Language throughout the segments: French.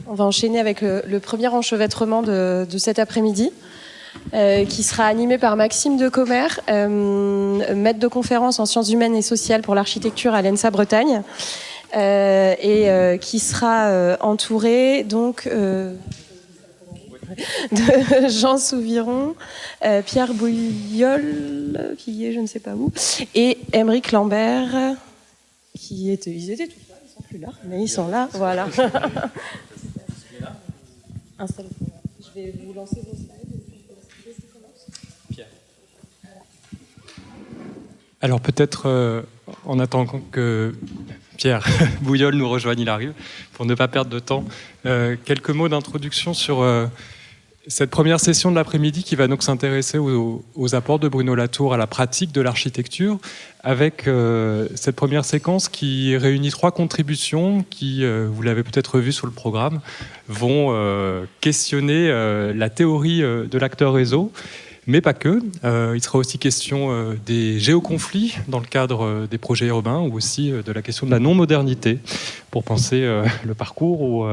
On va enchaîner avec le premier enchevêtrement de cet après-midi, qui sera animé par Maxime Decommer, maître de conférence en sciences humaines et sociales pour l'architecture à l'ENSA Bretagne, et qui sera entouré donc de Jean Souviron, Pierre Bouillol, qui est je ne sais pas où, et Aymeric Lambert, ils étaient tous là, ils sont plus là, mais ils sont là, voilà. Installez-vous. Je vais vous lancer vos slides. Pierre. Alors peut-être, en attendant que Pierre Bouillol nous rejoigne, il arrive, pour ne pas perdre de temps, quelques mots d'introduction sur cette première session de l'après-midi qui va donc s'intéresser aux apports de Bruno Latour à la pratique de l'architecture, avec cette première séquence qui réunit 3 contributions qui, vous l'avez peut-être vu sur le programme, vont questionner la théorie de l'acteur réseau, mais pas que. Il sera aussi question des géoconflits dans le cadre des projets urbains, ou aussi de la question de la non-modernité, pour penser le parcours ou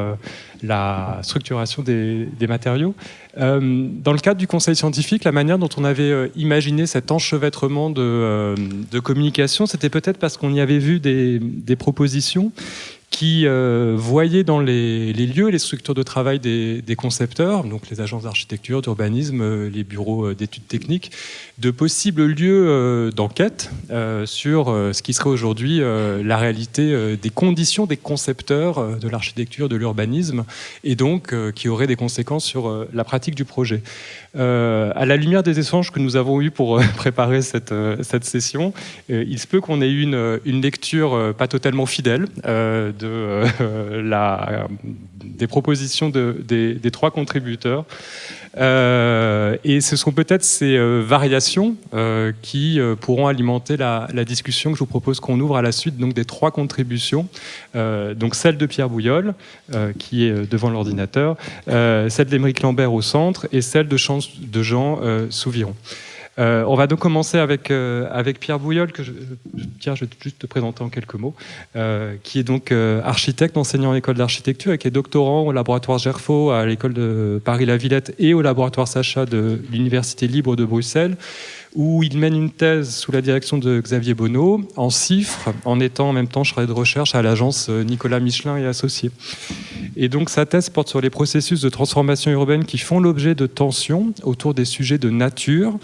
la structuration des matériaux. Dans le cadre du conseil scientifique, la manière dont on avait imaginé cet enchevêtrement de communication, c'était peut-être parce qu'on y avait vu des propositions qui voyaient dans les lieux et les structures de travail des concepteurs, donc les agences d'architecture, d'urbanisme, les bureaux d'études techniques, de possibles lieux d'enquête sur ce qui serait aujourd'hui la réalité des conditions des concepteurs de l'architecture, de l'urbanisme, et donc qui auraient des conséquences sur la pratique du projet. À la lumière des échanges que nous avons eus pour préparer cette session, il se peut qu'on ait eu une lecture pas totalement fidèle des propositions des 3 contributeurs. Et ce sont peut-être ces variations qui pourront alimenter la discussion que je vous propose qu'on ouvre à la suite donc, des 3 contributions. Donc celle de Pierre Bouillol, qui est devant l'ordinateur, celle d'Aymeric Lambert au centre, et celle de Jean Souviron. On va donc commencer avec Pierre Bouillol, Pierre, je vais juste te présenter en quelques mots, qui est donc architecte, enseignant à l'école d'architecture et qui est doctorant au laboratoire Gerfo à l'école de Paris-la-Villette et au laboratoire Sacha de l'Université libre de Bruxelles, où il mène une thèse sous la direction de Xavier Bonneau, en CIFRE, en étant en même temps chargé de recherche à l'agence Nicolas Michelin et Associés. Et donc sa thèse porte sur les processus de transformation urbaine qui font l'objet de tensions autour des sujets de nature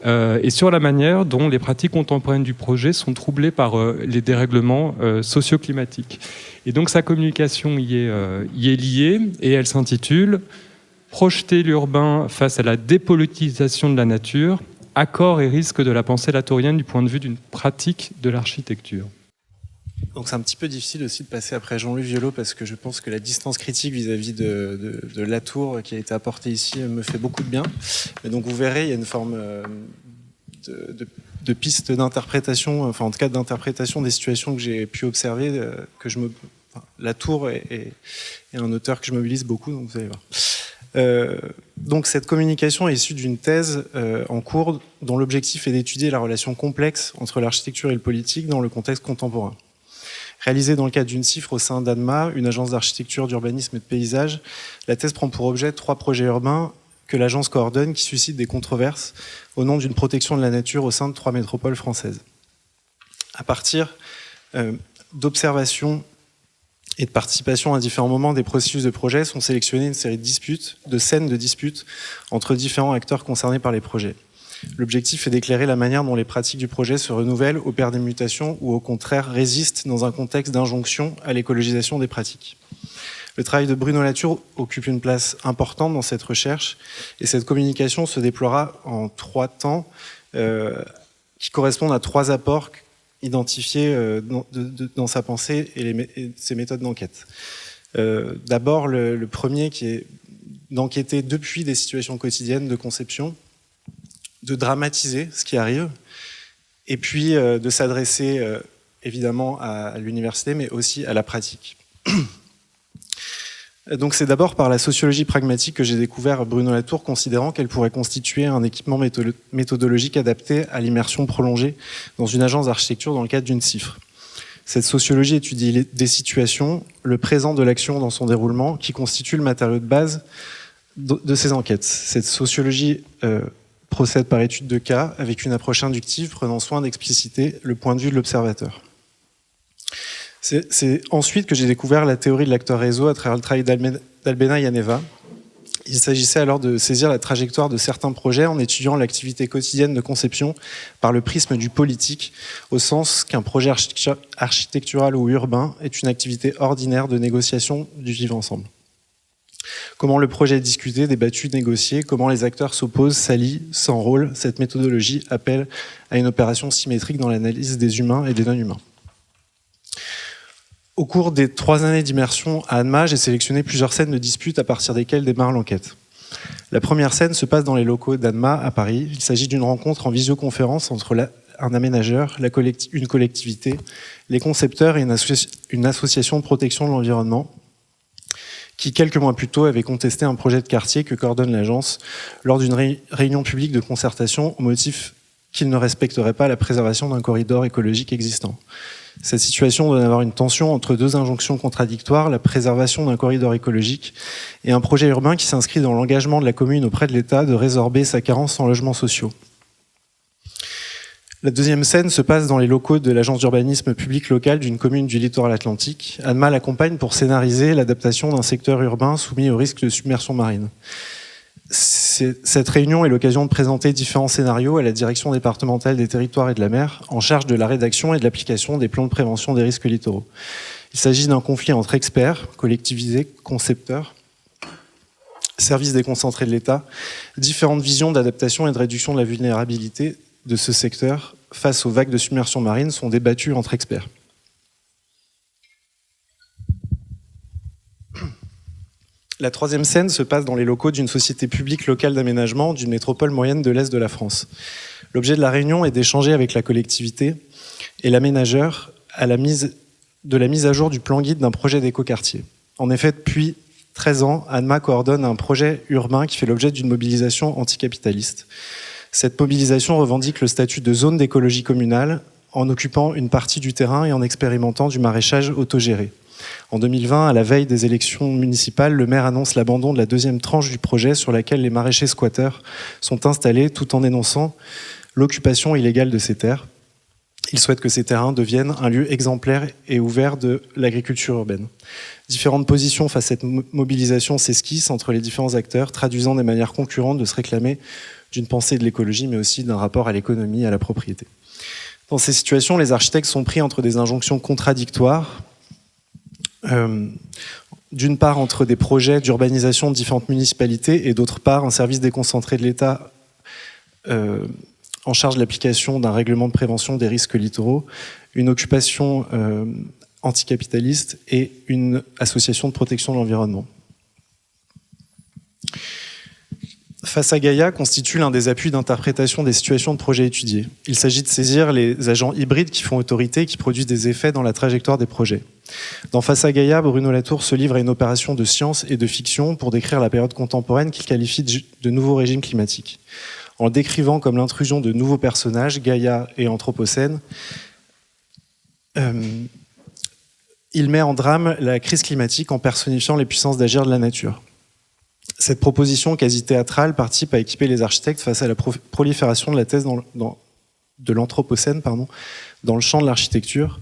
et sur la manière dont les pratiques contemporaines du projet sont troublées par les dérèglements socio-climatiques. Et donc sa communication y est liée, et elle s'intitule « Projeter l'urbain face à la dépolitisation de la nature ». Accords et risques de la pensée latourienne du point de vue d'une pratique de l'architecture. Donc c'est un petit peu difficile aussi de passer après Jean-Louis Violot, parce que je pense que la distance critique vis-à-vis de Latour qui a été apportée ici me fait beaucoup de bien. Mais donc vous verrez, il y a une forme de piste d'interprétation, enfin en tout cas d'interprétation des situations que j'ai pu observer, Latour est un auteur que je mobilise beaucoup, donc vous allez voir. Donc cette communication est issue d'une thèse en cours dont l'objectif est d'étudier la relation complexe entre l'architecture et le politique dans le contexte contemporain. Réalisée dans le cadre d'une CIFRE au sein d'ANMA, une agence d'architecture, d'urbanisme et de paysage, la thèse prend pour objet 3 projets urbains que l'agence coordonne qui suscitent des controverses au nom d'une protection de la nature au sein de 3 métropoles françaises. À partir d'observations et de participation à différents moments des processus de projet sont sélectionnées une série de scènes de disputes entre différents acteurs concernés par les projets. L'objectif est d'éclairer la manière dont les pratiques du projet se renouvellent, opèrent des mutations ou au contraire résistent dans un contexte d'injonction à l'écologisation des pratiques. Le travail de Bruno Latour occupe une place importante dans cette recherche et cette communication se déploiera en 3 temps qui correspondent à 3 apports identifiés dans sa pensée et ses méthodes d'enquête. D'abord, le premier qui est d'enquêter depuis des situations quotidiennes de conception, de dramatiser ce qui arrive, et puis de s'adresser évidemment à l'université, mais aussi à la pratique. Donc c'est d'abord par la sociologie pragmatique que j'ai découvert Bruno Latour, considérant qu'elle pourrait constituer un équipement méthodologique adapté à l'immersion prolongée dans une agence d'architecture dans le cadre d'une CIFRE. Cette sociologie étudie des situations, le présent de l'action dans son déroulement, qui constitue le matériau de base de ces enquêtes. Cette sociologie procède par étude de cas, avec une approche inductive prenant soin d'expliciter le point de vue de l'observateur. C'est ensuite que j'ai découvert la théorie de l'acteur réseau à travers le travail d'Albena Yaneva. Il s'agissait alors de saisir la trajectoire de certains projets en étudiant l'activité quotidienne de conception par le prisme du politique, au sens qu'un projet architectural ou urbain est une activité ordinaire de négociation du vivre ensemble. Comment le projet est discuté, débattu, négocié, comment les acteurs s'opposent, s'allient, s'enrôlent, cette méthodologie appelle à une opération symétrique dans l'analyse des humains et des non-humains. Au cours des 3 années d'immersion à ANMA, j'ai sélectionné plusieurs scènes de dispute à partir desquelles démarre l'enquête. La première scène se passe dans les locaux d'ANMA à Paris. Il s'agit d'une rencontre en visioconférence entre un aménageur, une collectivité, les concepteurs et une association de protection de l'environnement qui, quelques mois plus tôt, avait contesté un projet de quartier que coordonne l'agence lors d'une réunion publique de concertation au motif qu'il ne respecterait pas la préservation d'un corridor écologique existant. Cette situation doit avoir une tension entre 2 injonctions contradictoires, la préservation d'un corridor écologique et un projet urbain qui s'inscrit dans l'engagement de la commune auprès de l'État de résorber sa carence en logements sociaux. La deuxième scène se passe dans les locaux de l'agence d'urbanisme public local d'une commune du littoral atlantique. ANMA l'accompagne pour scénariser l'adaptation d'un secteur urbain soumis au risque de submersion marine. Cette réunion est l'occasion de présenter différents scénarios à la direction départementale des territoires et de la mer, en charge de la rédaction et de l'application des plans de prévention des risques littoraux. Il s'agit d'un conflit entre experts, collectivités, concepteurs, services déconcentrés de l'État, différentes visions d'adaptation et de réduction de la vulnérabilité de ce secteur face aux vagues de submersion marine sont débattues entre experts. La troisième scène se passe dans les locaux d'une société publique locale d'aménagement d'une métropole moyenne de l'Est de la France. L'objet de la réunion est d'échanger avec la collectivité et l'aménageur de la mise à jour du plan guide d'un projet d'écoquartier. En effet, depuis 13 ans, ANMA coordonne un projet urbain qui fait l'objet d'une mobilisation anticapitaliste. Cette mobilisation revendique le statut de zone d'écologie communale en occupant une partie du terrain et en expérimentant du maraîchage autogéré. En 2020, à la veille des élections municipales, le maire annonce l'abandon de la 2e tranche du projet sur laquelle les maraîchers squatteurs sont installés tout en dénonçant l'occupation illégale de ces terres. Il souhaite que ces terrains deviennent un lieu exemplaire et ouvert de l'agriculture urbaine. Différentes positions face à cette mobilisation s'esquissent entre les différents acteurs, traduisant des manières concurrentes de se réclamer d'une pensée de l'écologie, mais aussi d'un rapport à l'économie et à la propriété. Dans ces situations, les architectes sont pris entre des injonctions contradictoires, d'une part entre des projets d'urbanisation de différentes municipalités et d'autre part un service déconcentré de l'État en charge de l'application d'un règlement de prévention des risques littoraux, une occupation anticapitaliste et une association de protection de l'environnement. Face à Gaïa constitue l'un des appuis d'interprétation des situations de projets étudiés. Il s'agit de saisir les agents hybrides qui font autorité et qui produisent des effets dans la trajectoire des projets. Dans Face à Gaïa, Bruno Latour se livre à une opération de science et de fiction pour décrire la période contemporaine qu'il qualifie de nouveau régime climatique. En le décrivant comme l'intrusion de nouveaux personnages, Gaïa et Anthropocène, il met en drame la crise climatique en personnifiant les puissances d'agir de la nature. Cette proposition quasi théâtrale participe à équiper les architectes face à la prolifération de la thèse de l'Anthropocène dans le champ de l'architecture,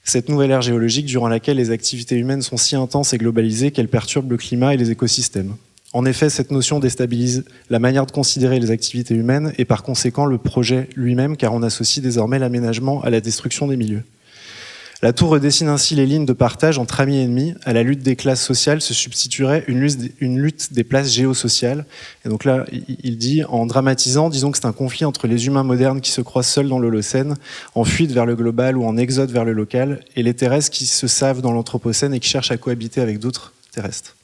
cette nouvelle ère géologique durant laquelle les activités humaines sont si intenses et globalisées qu'elles perturbent le climat et les écosystèmes. En effet, cette notion déstabilise la manière de considérer les activités humaines et par conséquent le projet lui-même, car on associe désormais l'aménagement à la destruction des milieux. La tour redessine ainsi les lignes de partage entre amis et ennemis. À la lutte des classes sociales se substituerait une lutte des places géosociales. Et donc là, il dit, en dramatisant, disons que c'est un conflit entre les humains modernes qui se croient seuls dans l'Holocène, en fuite vers le global ou en exode vers le local, et les terrestres qui se savent dans l'Anthropocène et qui cherchent à cohabiter avec d'autres terrestres.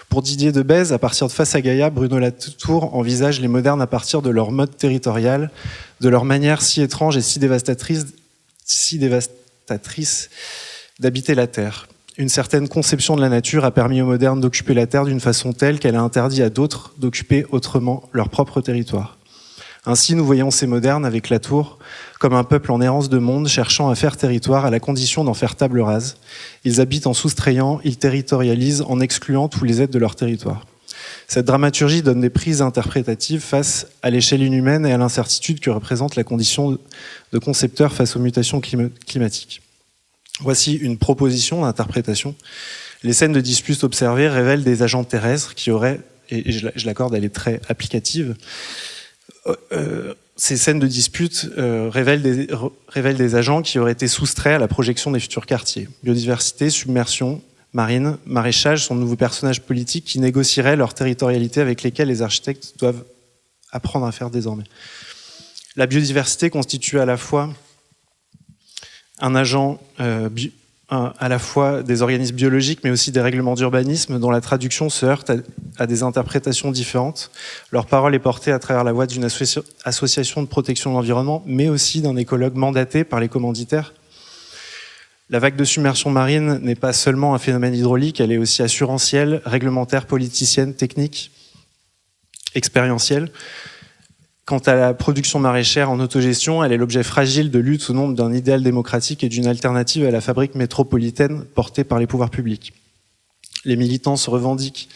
Pour Didier Debèze, à partir de Face à Gaïa, Bruno Latour envisage les modernes à partir de leur mode territorial, de leur manière si étrange et si dévastatrice d'habiter la Terre. Une certaine conception de la nature a permis aux modernes d'occuper la Terre d'une façon telle qu'elle a interdit à d'autres d'occuper autrement leur propre territoire. Ainsi, nous voyons ces modernes avec la tour comme un peuple en errance de monde, cherchant à faire territoire à la condition d'en faire table rase. Ils habitent en soustrayant, ils territorialisent en excluant tous les aides de leur territoire. Cette dramaturgie donne des prises interprétatives face à l'échelle inhumaine et à l'incertitude que représente la condition de concepteur face aux mutations climatiques. Voici une proposition d'interprétation. Les scènes de disputes observées révèlent des agents terrestres qui auraient, et je l'accorde, elle est très applicative, ces scènes de disputes révèlent des agents qui auraient été soustraits à la projection des futurs quartiers. Biodiversité, submersion, marine, maraîchage sont de nouveaux personnages politiques qui négocieraient leur territorialité avec lesquels les architectes doivent apprendre à faire désormais. La biodiversité constitue à la fois un agent à la fois des organismes biologiques, mais aussi des règlements d'urbanisme dont la traduction se heurte à des interprétations différentes. Leur parole est portée à travers la voix d'une association de protection de l'environnement, mais aussi d'un écologue mandaté par les commanditaires. La vague de submersion marine n'est pas seulement un phénomène hydraulique, elle est aussi assurantielle, réglementaire, politicienne, technique, expérientielle. Quant à la production maraîchère en autogestion, elle est l'objet fragile de lutte au nom d'un idéal démocratique et d'une alternative à la fabrique métropolitaine portée par les pouvoirs publics. Les militants se revendiquent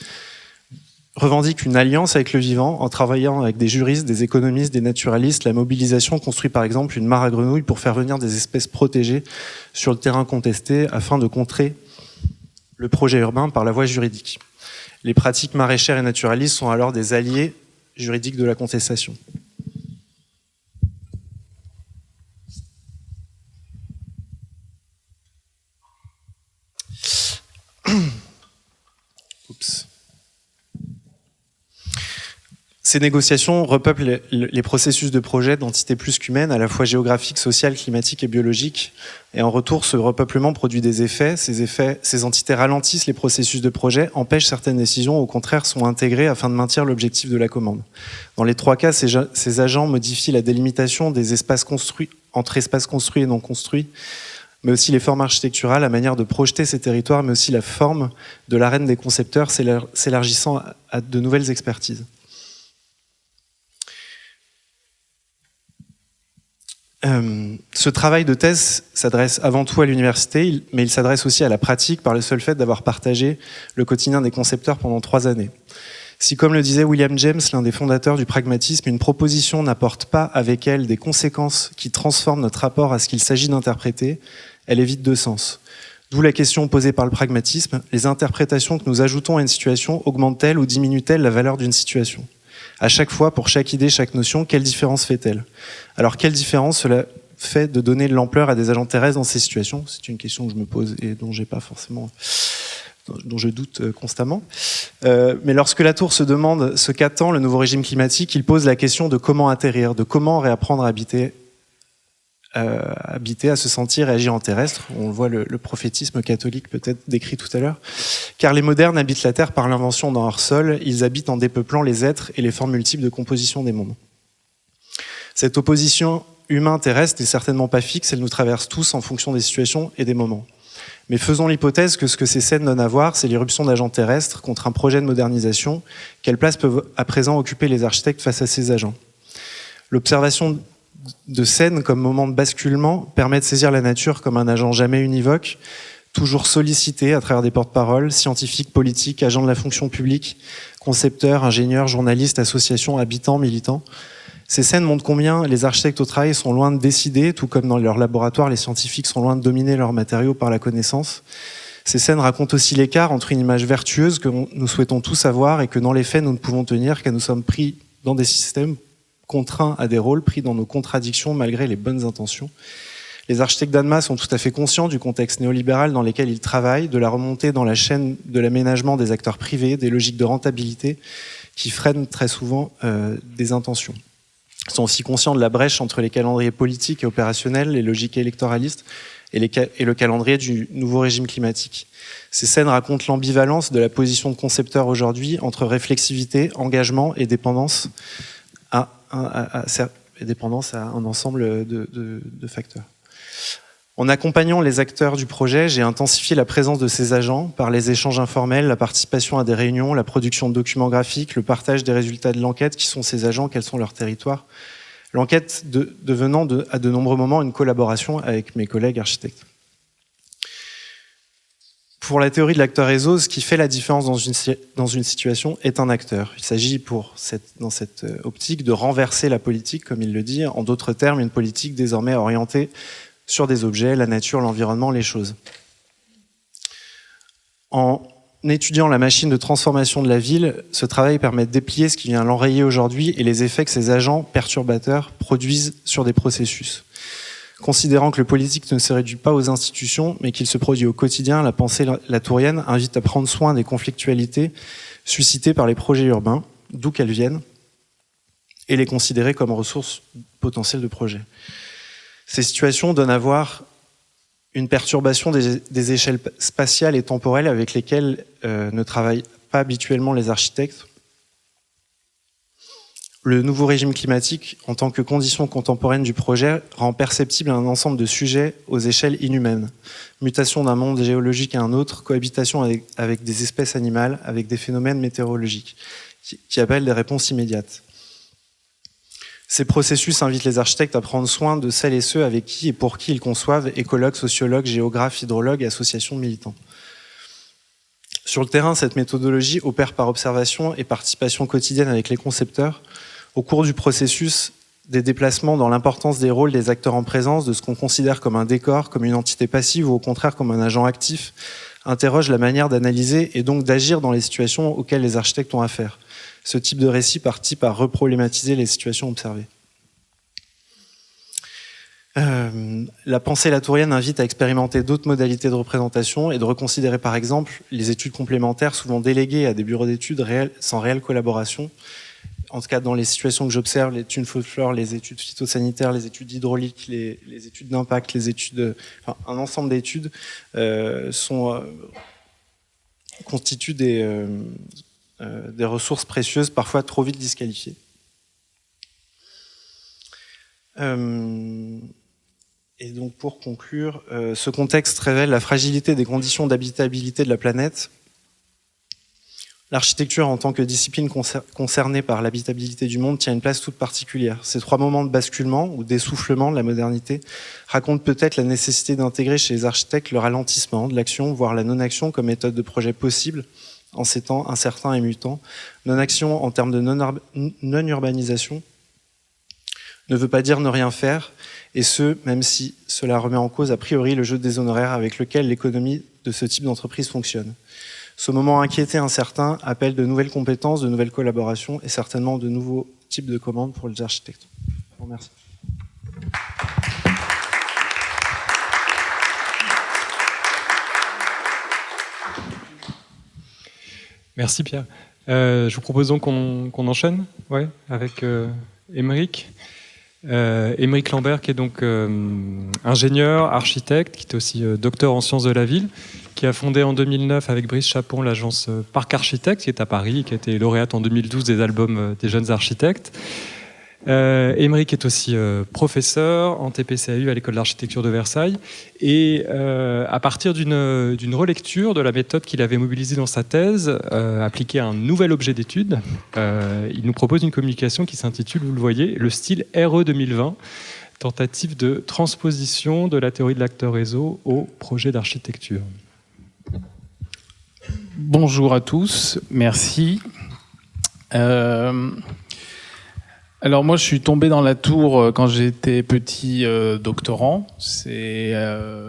une alliance avec le vivant en travaillant avec des juristes, des économistes, des naturalistes. La mobilisation construit par exemple une mare à grenouilles pour faire venir des espèces protégées sur le terrain contesté afin de contrer le projet urbain par la voie juridique. Les pratiques maraîchères et naturalistes sont alors des alliés juridiques de la contestation. Oups. Ces négociations repeuplent les processus de projet d'entités plus qu'humaines, à la fois géographiques, sociales, climatiques et biologiques. Et en retour, ce repeuplement produit des effets. Ces entités ralentissent les processus de projet, empêchent certaines décisions, au contraire, sont intégrées afin de maintenir l'objectif de la commande. Dans les trois cas, ces agents modifient la délimitation des espaces construits, entre espaces construits et non construits, mais aussi les formes architecturales, la manière de projeter ces territoires, mais aussi la forme de l'arène des concepteurs, s'élargissant à de nouvelles expertises. Ce travail de thèse s'adresse avant tout à l'université, mais il s'adresse aussi à la pratique par le seul fait d'avoir partagé le quotidien des concepteurs pendant 3 années. Si, comme le disait William James, l'un des fondateurs du pragmatisme, une proposition n'apporte pas avec elle des conséquences qui transforment notre rapport à ce qu'il s'agit d'interpréter, elle est vide de sens. D'où la question posée par le pragmatisme, les interprétations que nous ajoutons à une situation augmentent-elles ou diminuent-elles la valeur d'une situation ? À chaque fois, pour chaque idée, chaque notion, quelle différence fait-elle ? Alors, quelle différence cela fait de donner de l'ampleur à des agents terrestres dans ces situations ? C'est une question que je me pose et dont je doute constamment. Mais lorsque la tour se demande ce qu'attend le nouveau régime climatique, il pose la question de comment atterrir, de comment réapprendre à habiter, à se sentir et agir en terrestre. On voit le prophétisme catholique peut-être décrit tout à l'heure. Car les modernes habitent la Terre par l'invention dans leur sol, ils habitent en dépeuplant les êtres et les formes multiples de composition des mondes. Cette opposition humain-terrestre n'est certainement pas fixe, elle nous traverse tous en fonction des situations et des moments. Mais faisons l'hypothèse que ce que ces scènes donnent à voir, c'est l'irruption d'agents terrestres contre un projet de modernisation. Quelle place peuvent à présent occuper les architectes face à ces agents ? L'observation de scènes comme moment de basculement permet de saisir la nature comme un agent jamais univoque, toujours sollicité à travers des porte-paroles, scientifiques, politiques, agents de la fonction publique, concepteurs, ingénieurs, journalistes, associations, habitants, militants. Ces scènes montrent combien les architectes au travail sont loin de décider, tout comme dans leur laboratoire, les scientifiques sont loin de dominer leurs matériaux par la connaissance. Ces scènes racontent aussi l'écart entre une image vertueuse que nous souhaitons tous avoir et que dans les faits nous ne pouvons tenir car nous sommes pris dans des systèmes contraints à des rôles, pris dans nos contradictions malgré les bonnes intentions. Les architectes d'ANMA sont tout à fait conscients du contexte néolibéral dans lequel ils travaillent, de la remontée dans la chaîne de l'aménagement des acteurs privés, des logiques de rentabilité qui freinent très souvent des intentions. Ils sont aussi conscients de la brèche entre les calendriers politiques et opérationnels, les logiques électoralistes et le calendrier du nouveau régime climatique. Ces scènes racontent l'ambivalence de la position de concepteur aujourd'hui entre réflexivité, engagement et dépendance à un ensemble de facteurs. En accompagnant les acteurs du projet, j'ai intensifié la présence de ces agents par les échanges informels, la participation à des réunions, la production de documents graphiques, le partage des résultats de l'enquête. Qui sont ces agents? Quels sont leurs territoires? L'enquête devenant à de nombreux moments une collaboration avec mes collègues architectes. Pour la théorie de l'acteur réseau, ce qui fait la différence dans une situation est un acteur. Il s'agit dans cette optique de renverser la politique, comme il le dit, en d'autres termes, une politique désormais orientée sur des objets, la nature, l'environnement, les choses. En étudiant la machine de transformation de la ville, ce travail permet de déplier ce qui vient l'enrayer aujourd'hui et les effets que ces agents perturbateurs produisent sur des processus. Considérant que le politique ne se réduit pas aux institutions, mais qu'il se produit au quotidien, la pensée latourienne invite à prendre soin des conflictualités suscitées par les projets urbains, d'où qu'elles viennent, et les considérer comme ressources potentielles de projet. Ces situations donnent à voir une perturbation des échelles spatiales et temporelles avec lesquelles ne travaillent pas habituellement les architectes. Le nouveau régime climatique, en tant que condition contemporaine du projet, rend perceptible un ensemble de sujets aux échelles inhumaines. Mutation d'un monde géologique à un autre, cohabitation avec des espèces animales, avec des phénomènes météorologiques, qui appellent des réponses immédiates. Ces processus invitent les architectes à prendre soin de celles et ceux avec qui et pour qui ils conçoivent, écologues, sociologues, géographes, hydrologues et associations de militants. Sur le terrain, cette méthodologie opère par observation et participation quotidienne avec les concepteurs. Au cours du processus, des déplacements dans l'importance des rôles des acteurs en présence, de ce qu'on considère comme un décor, comme une entité passive ou au contraire comme un agent actif, interroge la manière d'analyser et donc d'agir dans les situations auxquelles les architectes ont affaire. Ce type de récit participe à reproblématiser les situations observées. La pensée latourienne invite à expérimenter d'autres modalités de représentation et de reconsidérer par exemple les études complémentaires souvent déléguées à des bureaux d'études sans réelle collaboration. En tout cas, dans les situations que j'observe, les études folklore, les études phytosanitaires, les études hydrauliques, les études d'impact, un ensemble d'études constituent des ressources précieuses, parfois trop vite disqualifiées. Et donc, pour conclure, ce contexte révèle la fragilité des conditions d'habitabilité de la planète. L'architecture, en tant que discipline concernée par l'habitabilité du monde, tient une place toute particulière. Ces 3 moments de basculement ou d'essoufflement de la modernité racontent peut-être la nécessité d'intégrer chez les architectes le ralentissement de l'action, voire la non-action comme méthode de projet possible en ces temps incertains et mutants. Non-action en termes de non-urbanisation ne veut pas dire ne rien faire, et ce, même si cela remet en cause a priori le jeu des honoraires avec lequel l'économie de ce type d'entreprise fonctionne. Ce moment inquiété, incertain, appelle de nouvelles compétences, de nouvelles collaborations et certainement de nouveaux types de commandes pour les architectes. Je vous remercie. Merci Pierre. Je vous propose donc qu'on enchaîne avec Aymeric. Aymeric Lambert, qui est donc ingénieur, architecte, qui est aussi docteur en sciences de la ville, qui a fondé en 2009 avec Brice Chapon l'agence Parc Architecte, qui est à Paris, qui a été lauréate en 2012 des albums des jeunes architectes. Aymeric est aussi professeur en TPCAU à l'école d'architecture de Versailles, et à partir d'une relecture de la méthode qu'il avait mobilisée dans sa thèse, appliquée à un nouvel objet d'étude, il nous propose une communication qui s'intitule, vous le voyez, le style RE 2020, tentative de transposition de la théorie de l'acteur réseau au projet d'architecture. Bonjour à tous, merci. Alors moi je suis tombé dans la tour quand j'étais petit doctorant. C'est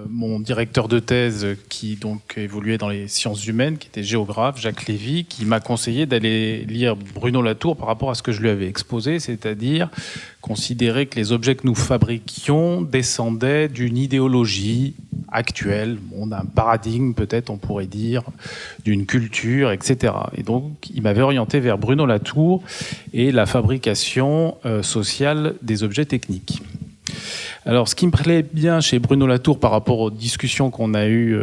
mon directeur de thèse qui donc évoluait dans les sciences humaines, qui était géographe, Jacques Lévy, qui m'a conseillé d'aller lire Bruno Latour par rapport à ce que je lui avais exposé, c'est-à-dire considérer que les objets que nous fabriquions descendaient d'une idéologie actuelle, d'un paradigme peut-être on pourrait dire, d'une culture, etc. Et donc il m'avait orienté vers Bruno Latour et la fabrication sociale des objets techniques. Alors ce qui me plaît bien chez Bruno Latour par rapport aux discussions qu'on a eues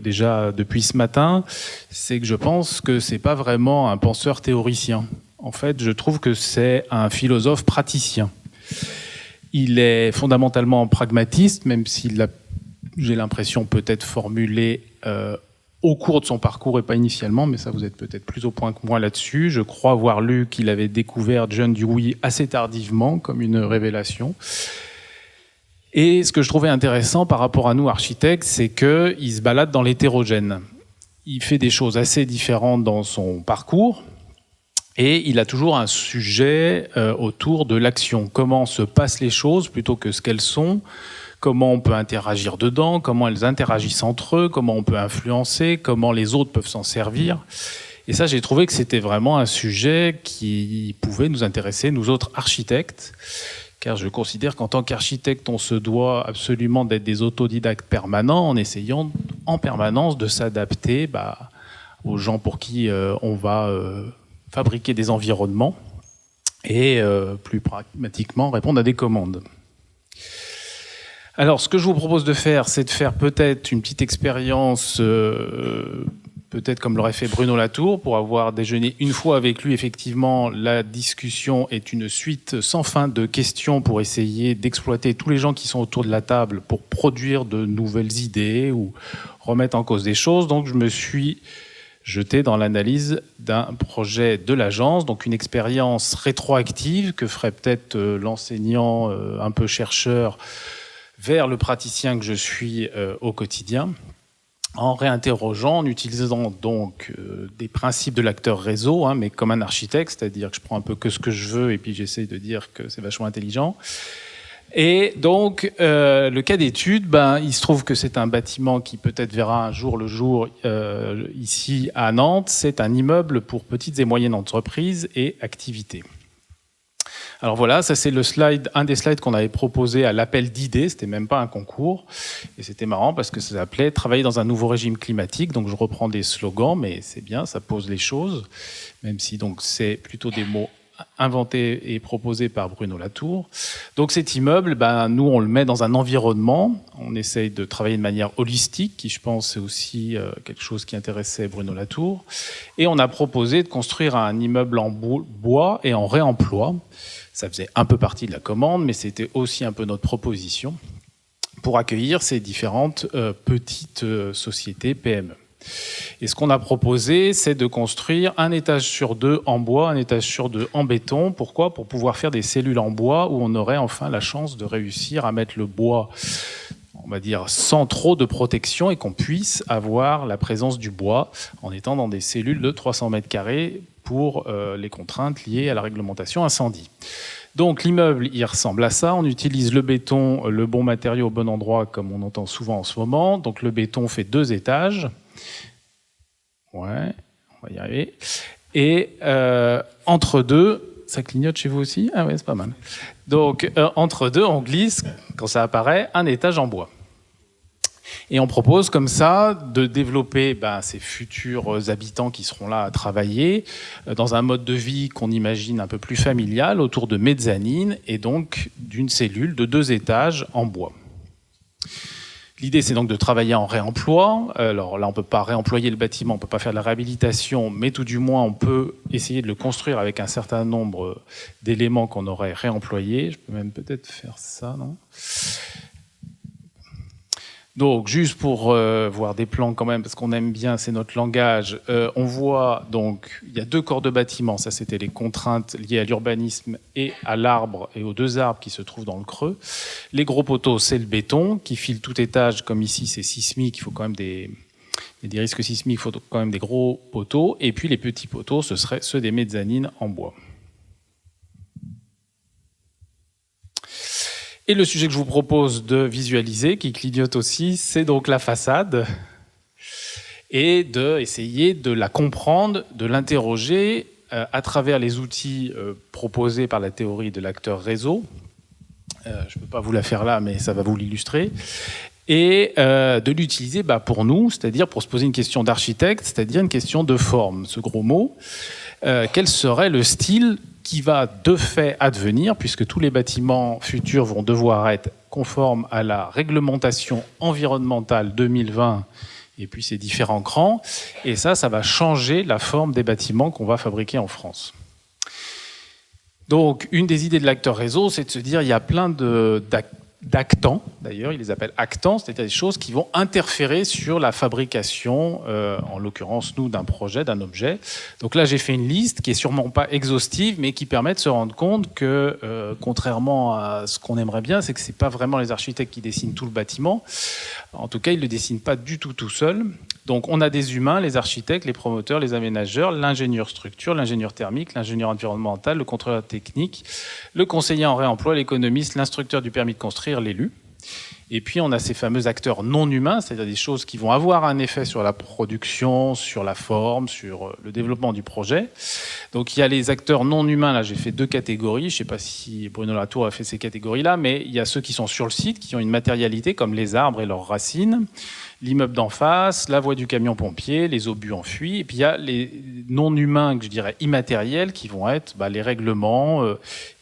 déjà depuis ce matin, c'est que je pense que c'est pas vraiment un penseur théoricien. En fait, je trouve que c'est un philosophe praticien. Il est fondamentalement pragmatiste, même s'il a j'ai l'impression, peut-être formulé au cours de son parcours et pas initialement, mais ça vous êtes peut-être plus au point que moi là-dessus. Je crois avoir lu qu'il avait découvert John Dewey assez tardivement, comme une révélation. Et ce que je trouvais intéressant par rapport à nous, architectes, c'est qu'il se balade dans l'hétérogène. Il fait des choses assez différentes dans son parcours, et il a toujours un sujet autour de l'action. Comment se passent les choses plutôt que ce qu'elles sont, comment on peut interagir dedans, comment elles interagissent entre eux, comment on peut influencer, comment les autres peuvent s'en servir. Et ça, j'ai trouvé que c'était vraiment un sujet qui pouvait nous intéresser, nous autres architectes, car je considère qu'en tant qu'architecte, on se doit absolument d'être des autodidactes permanents, en essayant en permanence de s'adapter aux gens pour qui on va fabriquer des environnements et plus pragmatiquement répondre à des commandes. Alors, ce que je vous propose de faire, c'est de faire peut-être une petite expérience, peut-être comme l'aurait fait Bruno Latour, pour avoir déjeuné une fois avec lui. Effectivement, la discussion est une suite sans fin de questions pour essayer d'exploiter tous les gens qui sont autour de la table pour produire de nouvelles idées ou remettre en cause des choses. Donc, je me suis jeté dans l'analyse d'un projet de l'agence, donc une expérience rétroactive que ferait peut-être l'enseignant un peu chercheur vers le praticien que je suis au quotidien, en réinterrogeant, en utilisant donc des principes de l'acteur réseau, mais comme un architecte, c'est-à-dire que je prends un peu que ce que je veux et puis j'essaie de dire que c'est vachement intelligent. Et donc, le cas d'étude, il se trouve que c'est un bâtiment qui peut-être verra un jour le jour ici à Nantes. C'est un immeuble pour petites et moyennes entreprises et activités. Alors voilà, ça c'est un des slides qu'on avait proposé à l'appel d'idées, c'était même pas un concours, et c'était marrant parce que ça s'appelait « Travailler dans un nouveau régime climatique », donc je reprends des slogans, mais c'est bien, ça pose les choses, même si donc c'est plutôt des mots inventés et proposés par Bruno Latour. Donc cet immeuble, nous on le met dans un environnement, on essaye de travailler de manière holistique, qui je pense c'est aussi quelque chose qui intéressait Bruno Latour, et on a proposé de construire un immeuble en bois et en réemploi. Ça faisait un peu partie de la commande, mais c'était aussi un peu notre proposition pour accueillir ces différentes petites sociétés PME. Et ce qu'on a proposé, c'est de construire un étage sur deux en bois, un étage sur deux en béton. Pourquoi ? Pour pouvoir faire des cellules en bois où on aurait enfin la chance de réussir à mettre le bois, on va dire, sans trop de protection et qu'on puisse avoir la présence du bois en étant dans des cellules de 300 mètres carrés pour les contraintes liées à la réglementation incendie. Donc l'immeuble, il ressemble à ça. On utilise le béton, le bon matériau au bon endroit, comme on entend souvent en ce moment. Donc le béton fait 2 étages. Ouais, on va y arriver. Et entre deux, ça clignote chez vous aussi ? Ah ouais, c'est pas mal. Donc entre deux, on glisse, quand ça apparaît, un étage en bois. Et on propose comme ça de développer ces futurs habitants qui seront là à travailler dans un mode de vie qu'on imagine un peu plus familial, autour de mezzanines et donc d'une cellule de 2 étages en bois. L'idée, c'est donc de travailler en réemploi. Alors là, on ne peut pas réemployer le bâtiment, on ne peut pas faire de la réhabilitation, mais tout du moins, on peut essayer de le construire avec un certain nombre d'éléments qu'on aurait réemployés. Je peux même peut-être faire ça, non ? Donc, juste pour voir des plans quand même, parce qu'on aime bien, c'est notre langage, on voit donc, il y a 2 corps de bâtiment, ça c'était les contraintes liées à l'urbanisme et à l'arbre et aux 2 arbres qui se trouvent dans le creux. Les gros poteaux, c'est le béton qui file tout étage, comme ici c'est sismique, il faut quand même il y a des risques sismiques, il faut quand même des gros poteaux, et puis les petits poteaux, ce seraient ceux des mezzanines en bois. Et le sujet que je vous propose de visualiser, qui clignote aussi, c'est donc la façade, et d'essayer de la comprendre, de l'interroger à travers les outils proposés par la théorie de l'acteur réseau. Je ne peux pas vous la faire là, mais ça va vous l'illustrer. Et de l'utiliser pour nous, c'est-à-dire pour se poser une question d'architecte, c'est-à-dire une question de forme, ce gros mot. Quel serait le style qui va de fait advenir, puisque tous les bâtiments futurs vont devoir être conformes à la réglementation environnementale 2020 et puis ces différents crans. Et ça va changer la forme des bâtiments qu'on va fabriquer en France. Donc, une des idées de l'acteur réseau, c'est de se dire il y a plein d'actants, d'ailleurs, ils les appellent actants, c'est-à-dire des choses qui vont interférer sur la fabrication, en l'occurrence, nous, d'un projet, d'un objet. Donc là, j'ai fait une liste qui est sûrement pas exhaustive, mais qui permet de se rendre compte que, contrairement à ce qu'on aimerait bien, c'est que c'est pas vraiment les architectes qui dessinent tout le bâtiment. En tout cas, ils le dessinent pas du tout seuls. Donc on a des humains, les architectes, les promoteurs, les aménageurs, l'ingénieur structure, l'ingénieur thermique, l'ingénieur environnemental, le contrôleur technique, le conseiller en réemploi, l'économiste, l'instructeur du permis de construire, l'élu. Et puis on a ces fameux acteurs non humains, c'est-à-dire des choses qui vont avoir un effet sur la production, sur la forme, sur le développement du projet. Donc il y a les acteurs non humains, là j'ai fait 2 catégories, je ne sais pas si Bruno Latour a fait ces catégories-là, mais il y a ceux qui sont sur le site, qui ont une matérialité comme les arbres et leurs racines, l'immeuble d'en face, la voie du camion-pompier, les obus enfuis, et puis il y a les non-humains, que je dirais immatériels, qui vont être les règlements,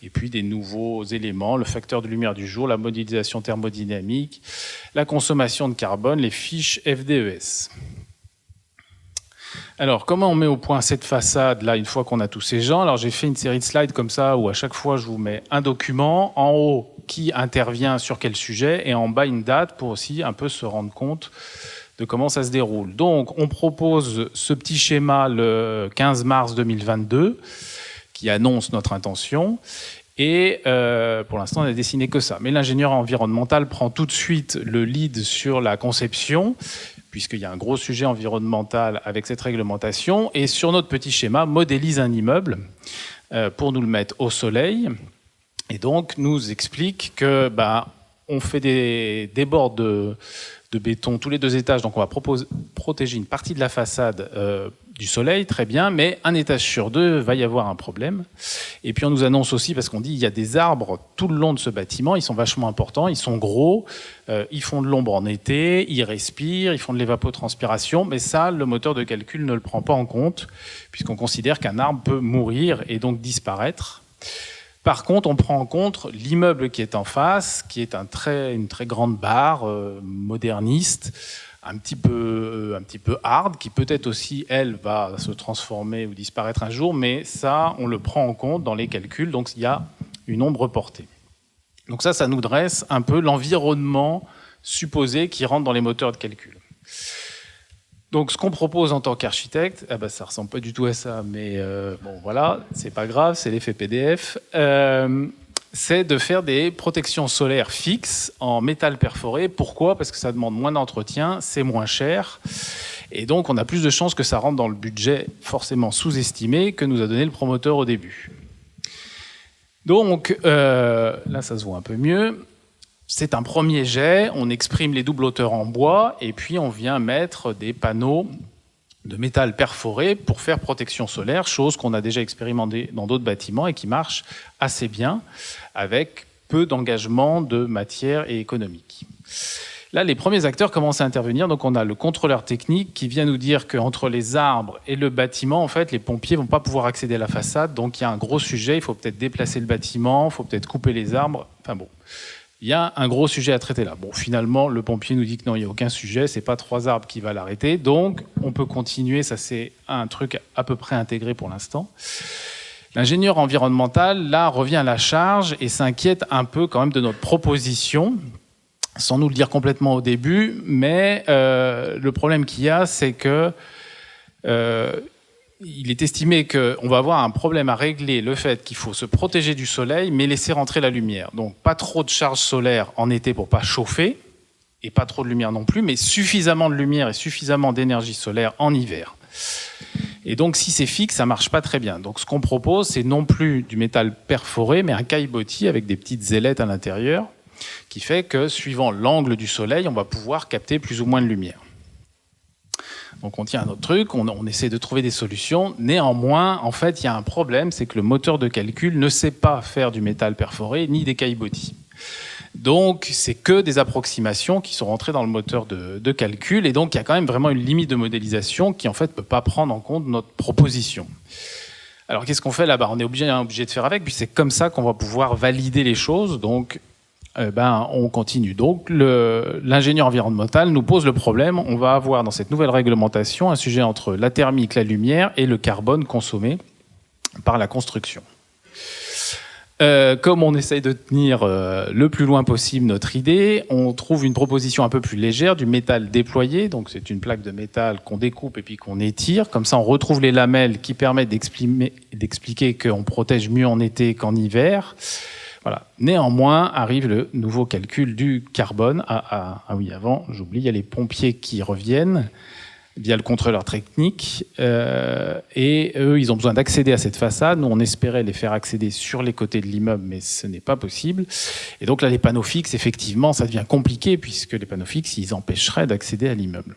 et puis des nouveaux éléments, le facteur de lumière du jour, la modélisation thermodynamique, la consommation de carbone, les fiches FDES. Alors, comment on met au point cette façade-là, une fois qu'on a tous ces gens? Alors, j'ai fait une série de slides comme ça, où à chaque fois, je vous mets un document, en haut, qui intervient sur quel sujet, et en bas, une date, pour aussi un peu se rendre compte de comment ça se déroule. Donc, on propose ce petit schéma le 15 mars 2022, qui annonce notre intention, et pour l'instant, on n'a dessiné que ça. Mais l'ingénieur environnemental prend tout de suite le lead sur la conception, puisqu'il y a un gros sujet environnemental avec cette réglementation, et sur notre petit schéma, modélise un immeuble pour nous le mettre au soleil, et donc nous explique que on fait des bords de béton tous les 2 étages, donc on va protéger une partie de la façade du soleil, très bien, mais un étage sur 2 va y avoir un problème. Et puis on nous annonce aussi, parce qu'on dit il y a des arbres tout le long de ce bâtiment, ils sont vachement importants, ils sont gros, ils font de l'ombre en été, ils respirent, ils font de l'évapotranspiration, mais ça, le moteur de calcul ne le prend pas en compte, puisqu'on considère qu'un arbre peut mourir et donc disparaître. Par contre, on prend en compte l'immeuble qui est en face, qui est une très grande barre moderniste, un petit peu hard, qui peut-être aussi, elle, va se transformer ou disparaître un jour, mais ça, on le prend en compte dans les calculs, donc il y a une ombre portée. Donc ça nous dresse un peu l'environnement supposé qui rentre dans les moteurs de calcul. Donc, ce qu'on propose en tant qu'architecte, ça ressemble pas du tout à ça, mais bon, voilà, c'est pas grave, c'est l'effet PDF. C'est de faire des protections solaires fixes en métal perforé. Pourquoi? Parce que ça demande moins d'entretien, c'est moins cher, et donc on a plus de chances que ça rentre dans le budget forcément sous-estimé que nous a donné le promoteur au début. Donc, là, ça se voit un peu mieux. C'est un premier jet, on exprime les doubles hauteurs en bois et puis on vient mettre des panneaux de métal perforé pour faire protection solaire, chose qu'on a déjà expérimentée dans d'autres bâtiments et qui marche assez bien avec peu d'engagement de matière et économique. Là, les premiers acteurs commencent à intervenir. Donc, on a le contrôleur technique qui vient nous dire qu'entre les arbres et le bâtiment, en fait, les pompiers vont pas pouvoir accéder à la façade. Donc, il y a un gros sujet. Il faut peut-être déplacer le bâtiment, il faut peut-être couper les arbres. Enfin bon. Il y a un gros sujet à traiter là. Bon, finalement, le pompier nous dit que non, il n'y a aucun sujet, c'est pas 3 arbres qui va l'arrêter, donc on peut continuer, ça c'est un truc à peu près intégré pour l'instant. L'ingénieur environnemental, là, revient à la charge et s'inquiète un peu quand même de notre proposition, sans nous le dire complètement au début, mais le problème qu'il y a, c'est que il est estimé qu'on va avoir un problème à régler, le fait qu'il faut se protéger du soleil, mais laisser rentrer la lumière. Donc pas trop de charge solaire en été pour pas chauffer, et pas trop de lumière non plus, mais suffisamment de lumière et suffisamment d'énergie solaire en hiver. Et donc si c'est fixe, ça marche pas très bien. Donc ce qu'on propose, c'est non plus du métal perforé, mais un caillebotis avec des petites ailettes à l'intérieur, qui fait que suivant l'angle du soleil, on va pouvoir capter plus ou moins de lumière. Donc on tient à notre truc, on essaie de trouver des solutions. Néanmoins, en fait, il y a un problème, c'est que le moteur de calcul ne sait pas faire du métal perforé ni des caillebotis. Donc c'est que des approximations qui sont rentrées dans le moteur de calcul, et donc il y a quand même vraiment une limite de modélisation qui en fait ne peut pas prendre en compte notre proposition. Alors qu'est-ce qu'on fait là-bas? On est obligé de faire avec, puis c'est comme ça qu'on va pouvoir valider les choses. Donc on continue. Donc l'ingénieur environnemental nous pose le problème. On va avoir dans cette nouvelle réglementation un sujet entre la thermique, la lumière et le carbone consommé par la construction. Comme on essaye de tenir le plus loin possible notre idée, on trouve une proposition un peu plus légère, du métal déployé. Donc c'est une plaque de métal qu'on découpe et puis qu'on étire. Comme ça, on retrouve les lamelles qui permettent d'expliquer qu'on protège mieux en été qu'en hiver. Voilà. Néanmoins, arrive le nouveau calcul du carbone. Ah oui, avant, j'oublie, il y a les pompiers qui reviennent via le contrôleur technique, et eux, ils ont besoin d'accéder à cette façade. Nous, on espérait les faire accéder sur les côtés de l'immeuble, mais ce n'est pas possible. Et donc là, les panneaux fixes, effectivement, ça devient compliqué, puisque les panneaux fixes, ils empêcheraient d'accéder à l'immeuble.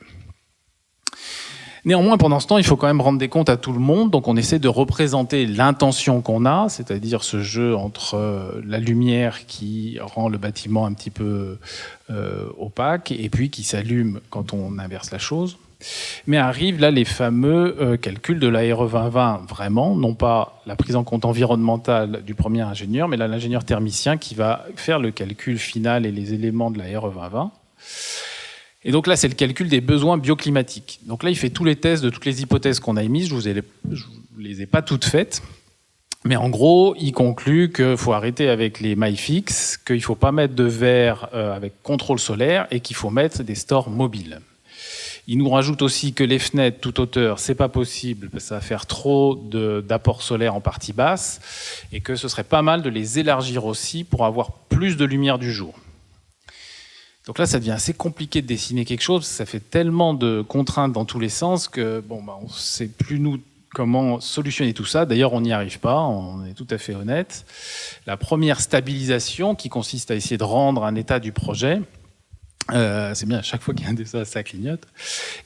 Néanmoins, pendant ce temps, il faut quand même rendre des comptes à tout le monde, donc on essaie de représenter l'intention qu'on a, c'est-à-dire ce jeu entre la lumière qui rend le bâtiment un petit peu opaque, et puis qui s'allume quand on inverse la chose. Mais arrivent là les fameux calculs de la RE 2020, vraiment, non pas la prise en compte environnementale du premier ingénieur, mais là l'ingénieur thermicien qui va faire le calcul final et les éléments de la RE 2020. Et donc là, c'est le calcul des besoins bioclimatiques. Donc là, il fait tous les tests de toutes les hypothèses qu'on a émises. Je vous les ai pas toutes faites. Mais en gros, il conclut qu'il faut arrêter avec les mailles fixes, qu'il ne faut pas mettre de verre avec contrôle solaire et qu'il faut mettre des stores mobiles. Il nous rajoute aussi que les fenêtres toute hauteur, c'est pas possible, parce que ça va faire trop d'apport solaire en partie basse, et que ce serait pas mal de les élargir aussi pour avoir plus de lumière du jour. Donc là, ça devient assez compliqué de dessiner quelque chose, parce que ça fait tellement de contraintes dans tous les sens que on ne sait plus nous comment solutionner tout ça. D'ailleurs, on n'y arrive pas, on est tout à fait honnête. La première stabilisation, qui consiste à essayer de rendre un état du projet, c'est bien, à chaque fois qu'il y a un dessin, ça clignote.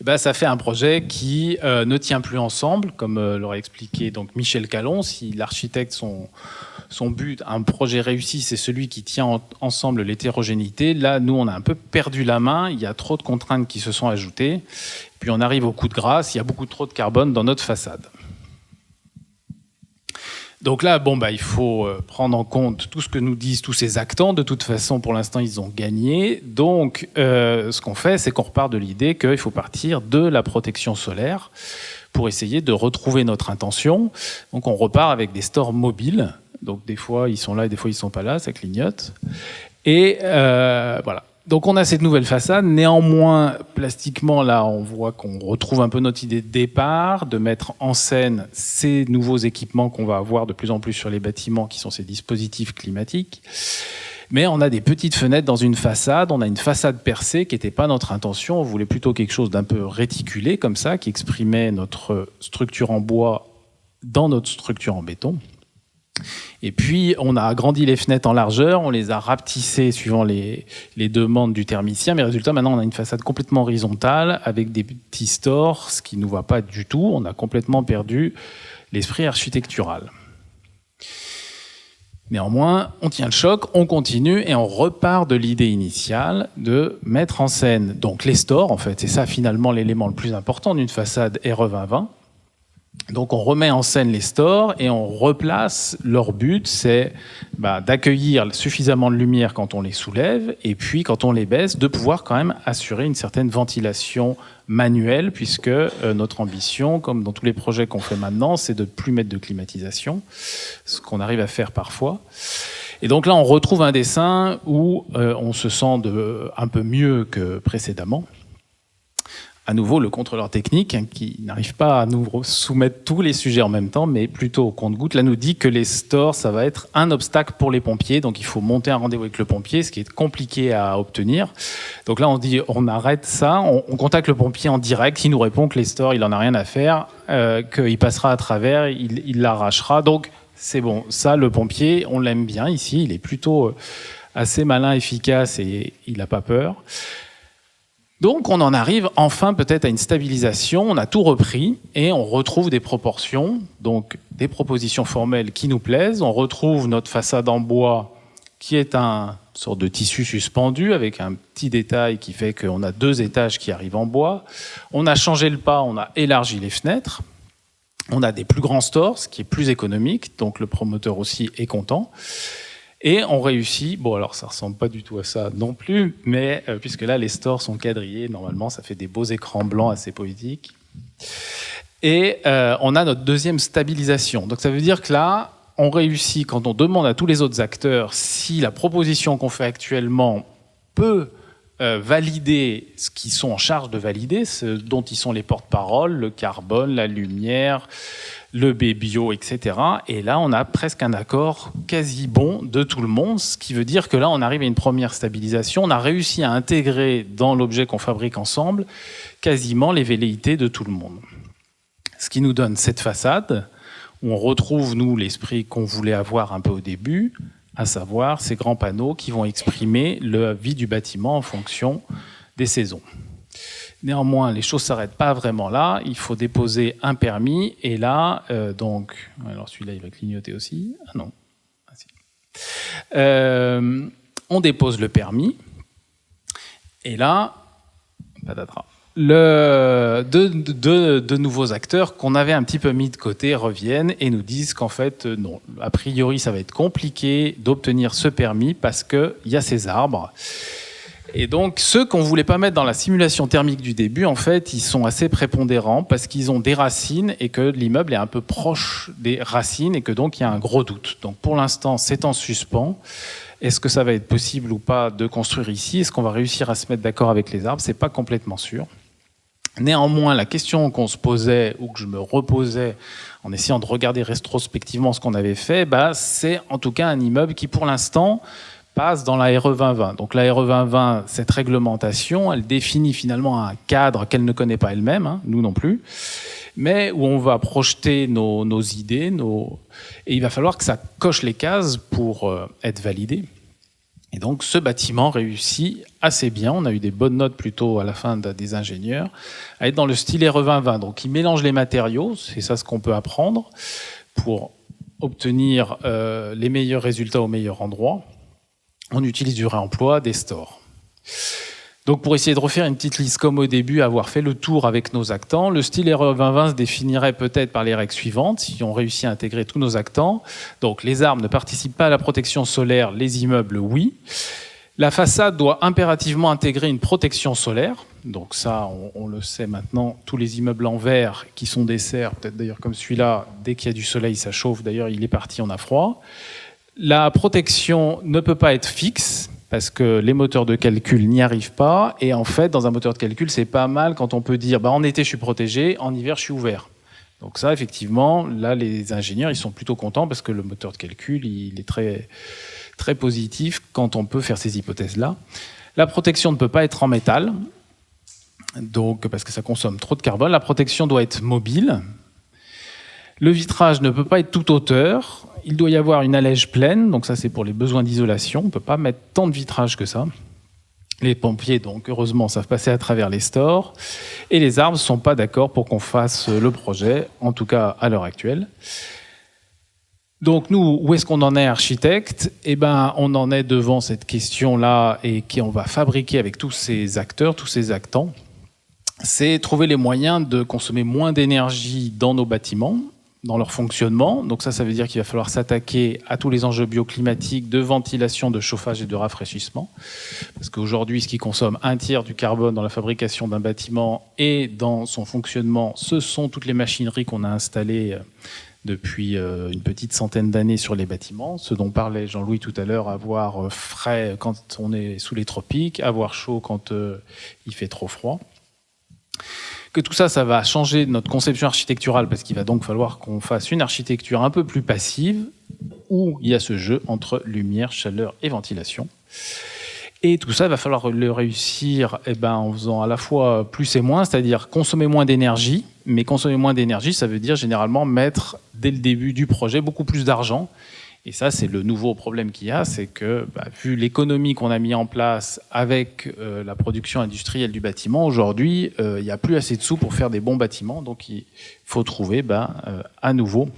Et ben, ça fait un projet qui ne tient plus ensemble, comme l'aurait expliqué donc Michel Callon. Si l'architecte, son but, un projet réussi, c'est celui qui tient ensemble l'hétérogénéité. Là, nous, on a un peu perdu la main. Il y a trop de contraintes qui se sont ajoutées. Puis on arrive au coup de grâce. Il y a beaucoup trop de carbone dans notre façade. Donc là, il faut prendre en compte tout ce que nous disent tous ces actants. De toute façon, pour l'instant, ils ont gagné. Donc, ce qu'on fait, c'est qu'on repart de l'idée qu'il faut partir de la protection solaire pour essayer de retrouver notre intention. Donc, on repart avec des stores mobiles. Donc, des fois, ils sont là et des fois, ils sont pas là. Ça clignote. Et voilà. Donc on a cette nouvelle façade, néanmoins plastiquement là on voit qu'on retrouve un peu notre idée de départ, de mettre en scène ces nouveaux équipements qu'on va avoir de plus en plus sur les bâtiments qui sont ces dispositifs climatiques. Mais on a des petites fenêtres dans une façade, on a une façade percée qui n'était pas notre intention, on voulait plutôt quelque chose d'un peu réticulé comme ça, qui exprimait notre structure en bois dans notre structure en béton. Et puis, on a agrandi les fenêtres en largeur, on les a rapetissées suivant les demandes du thermicien, mais résultat, maintenant, on a une façade complètement horizontale avec des petits stores, ce qui ne nous va pas du tout. On a complètement perdu l'esprit architectural. Néanmoins, on tient le choc, on continue et on repart de l'idée initiale de mettre en scène donc les stores, en fait. C'est ça, finalement, l'élément le plus important d'une façade RE 2020. Donc on remet en scène les stores et on replace. Leur but, c'est d'accueillir suffisamment de lumière quand on les soulève et puis quand on les baisse, de pouvoir quand même assurer une certaine ventilation manuelle, puisque notre ambition, comme dans tous les projets qu'on fait maintenant, c'est de ne plus mettre de climatisation, ce qu'on arrive à faire parfois. Et donc là, on retrouve un dessin où on se sent un peu mieux que précédemment. À nouveau, le contrôleur technique, qui n'arrive pas à nous soumettre tous les sujets en même temps, mais plutôt au compte-gouttes, là nous dit que les stores, ça va être un obstacle pour les pompiers. Donc il faut monter un rendez-vous avec le pompier, ce qui est compliqué à obtenir. Donc là, on dit, on arrête ça, on contacte le pompier en direct, il nous répond que les stores, il en a rien à faire, qu'il passera à travers, il l'arrachera. Donc c'est bon. Ça, le pompier, on l'aime bien ici, il est plutôt assez malin, efficace et il n'a pas peur. Donc on en arrive enfin peut-être à une stabilisation, on a tout repris et on retrouve des proportions, donc des propositions formelles qui nous plaisent. On retrouve notre façade en bois qui est une sorte de tissu suspendu avec un petit détail qui fait qu'on a 2 étages qui arrivent en bois. On a changé le pas, on a élargi les fenêtres. On a des plus grands stores, ce qui est plus économique, donc le promoteur aussi est content. Et on réussit, alors ça ressemble pas du tout à ça non plus, mais puisque là les stores sont quadrillés, normalement ça fait des beaux écrans blancs assez poétiques. Et on a notre deuxième stabilisation. Donc ça veut dire que là, on réussit, quand on demande à tous les autres acteurs si la proposition qu'on fait actuellement peut valider ce qu'ils sont en charge de valider, ce dont ils sont les porte-parole, le carbone, la lumière, le B-bio, etc. Et là, on a presque un accord quasi bon de tout le monde, ce qui veut dire que là, on arrive à une première stabilisation. On a réussi à intégrer dans l'objet qu'on fabrique ensemble quasiment les velléités de tout le monde. Ce qui nous donne cette façade où on retrouve, nous, l'esprit qu'on voulait avoir un peu au début, à savoir ces grands panneaux qui vont exprimer la vie du bâtiment en fonction des saisons. Néanmoins, les choses ne s'arrêtent pas vraiment là. Il faut déposer un permis. Et là, alors celui-là, il va clignoter aussi. Ah non. Ah, si. On dépose le permis. Et là, patatras. De nouveaux acteurs qu'on avait un petit peu mis de côté reviennent et nous disent qu'en fait, non. A priori, ça va être compliqué d'obtenir ce permis parce qu'il y a ces arbres. Et donc, ceux qu'on ne voulait pas mettre dans la simulation thermique du début, en fait, ils sont assez prépondérants parce qu'ils ont des racines et que l'immeuble est un peu proche des racines et que donc il y a un gros doute. Donc, pour l'instant, c'est en suspens. Est-ce que ça va être possible ou pas de construire ici? Est-ce qu'on va réussir à se mettre d'accord avec les arbres? C'est pas complètement sûr. Néanmoins, la question qu'on se posait ou que je me reposais en essayant de regarder rétrospectivement ce qu'on avait fait, c'est en tout cas un immeuble qui, pour l'instant, passe dans la RE 2020. Donc la RE 2020, cette réglementation, elle définit finalement un cadre qu'elle ne connaît pas elle-même, nous non plus, mais où on va projeter nos idées, et il va falloir que ça coche les cases pour être validé. Et donc ce bâtiment réussit assez bien, on a eu des bonnes notes plutôt à la fin des ingénieurs, à être dans le style RE 2020. Donc il mélange les matériaux, c'est ça ce qu'on peut apprendre, pour obtenir les meilleurs résultats au meilleur endroit. On utilise du réemploi, des stores. Donc pour essayer de refaire une petite liste comme au début, avoir fait le tour avec nos actants, le style RE 2020 se définirait peut-être par les règles suivantes, si on réussit à intégrer tous nos actants. Donc les arbres ne participent pas à la protection solaire, les immeubles, oui. La façade doit impérativement intégrer une protection solaire. Donc ça, on le sait maintenant, tous les immeubles en verre qui sont des serres, peut-être d'ailleurs comme celui-là, dès qu'il y a du soleil, ça chauffe. D'ailleurs, il est parti, on a froid. La protection ne peut pas être fixe parce que les moteurs de calcul n'y arrivent pas. Et en fait, dans un moteur de calcul, c'est pas mal quand on peut dire en été, je suis protégé, en hiver, je suis ouvert. Donc ça, effectivement, là, les ingénieurs, ils sont plutôt contents parce que le moteur de calcul, il est très, très positif quand on peut faire ces hypothèses-là. La protection ne peut pas être en métal, donc, parce que ça consomme trop de carbone. La protection doit être mobile. Le vitrage ne peut pas être toute hauteur. Il doit y avoir une allège pleine, donc ça c'est pour les besoins d'isolation. On ne peut pas mettre tant de vitrage que ça. Les pompiers, donc heureusement, savent passer à travers les stores. Et les arbres ne sont pas d'accord pour qu'on fasse le projet, en tout cas à l'heure actuelle. Donc nous, où est-ce qu'on en est architecte? On en est devant cette question-là et qu'on va fabriquer avec tous ces acteurs, tous ces actants. C'est trouver les moyens de consommer moins d'énergie dans nos bâtiments, dans leur fonctionnement. Donc ça veut dire qu'il va falloir s'attaquer à tous les enjeux bioclimatiques de ventilation, de chauffage et de rafraîchissement. Parce qu'aujourd'hui, ce qui consomme un tiers du carbone dans la fabrication d'un bâtiment et dans son fonctionnement, ce sont toutes les machineries qu'on a installées depuis une petite centaine d'années sur les bâtiments. Ce dont parlait Jean-Louis tout à l'heure, avoir frais quand on est sous les tropiques, avoir chaud quand il fait trop froid. Que tout ça, ça va changer notre conception architecturale parce qu'il va donc falloir qu'on fasse une architecture un peu plus passive où il y a ce jeu entre lumière, chaleur et ventilation. Et tout ça, il va falloir le réussir en faisant à la fois plus et moins, c'est-à-dire consommer moins d'énergie. Mais consommer moins d'énergie, ça veut dire généralement mettre, dès le début du projet, beaucoup plus d'argent. Et ça, c'est le nouveau problème qu'il y a, c'est que, vu l'économie qu'on a mis en place avec la production industrielle du bâtiment, aujourd'hui, il n'y a plus assez de sous pour faire des bons bâtiments. Donc, il faut trouver à nouveau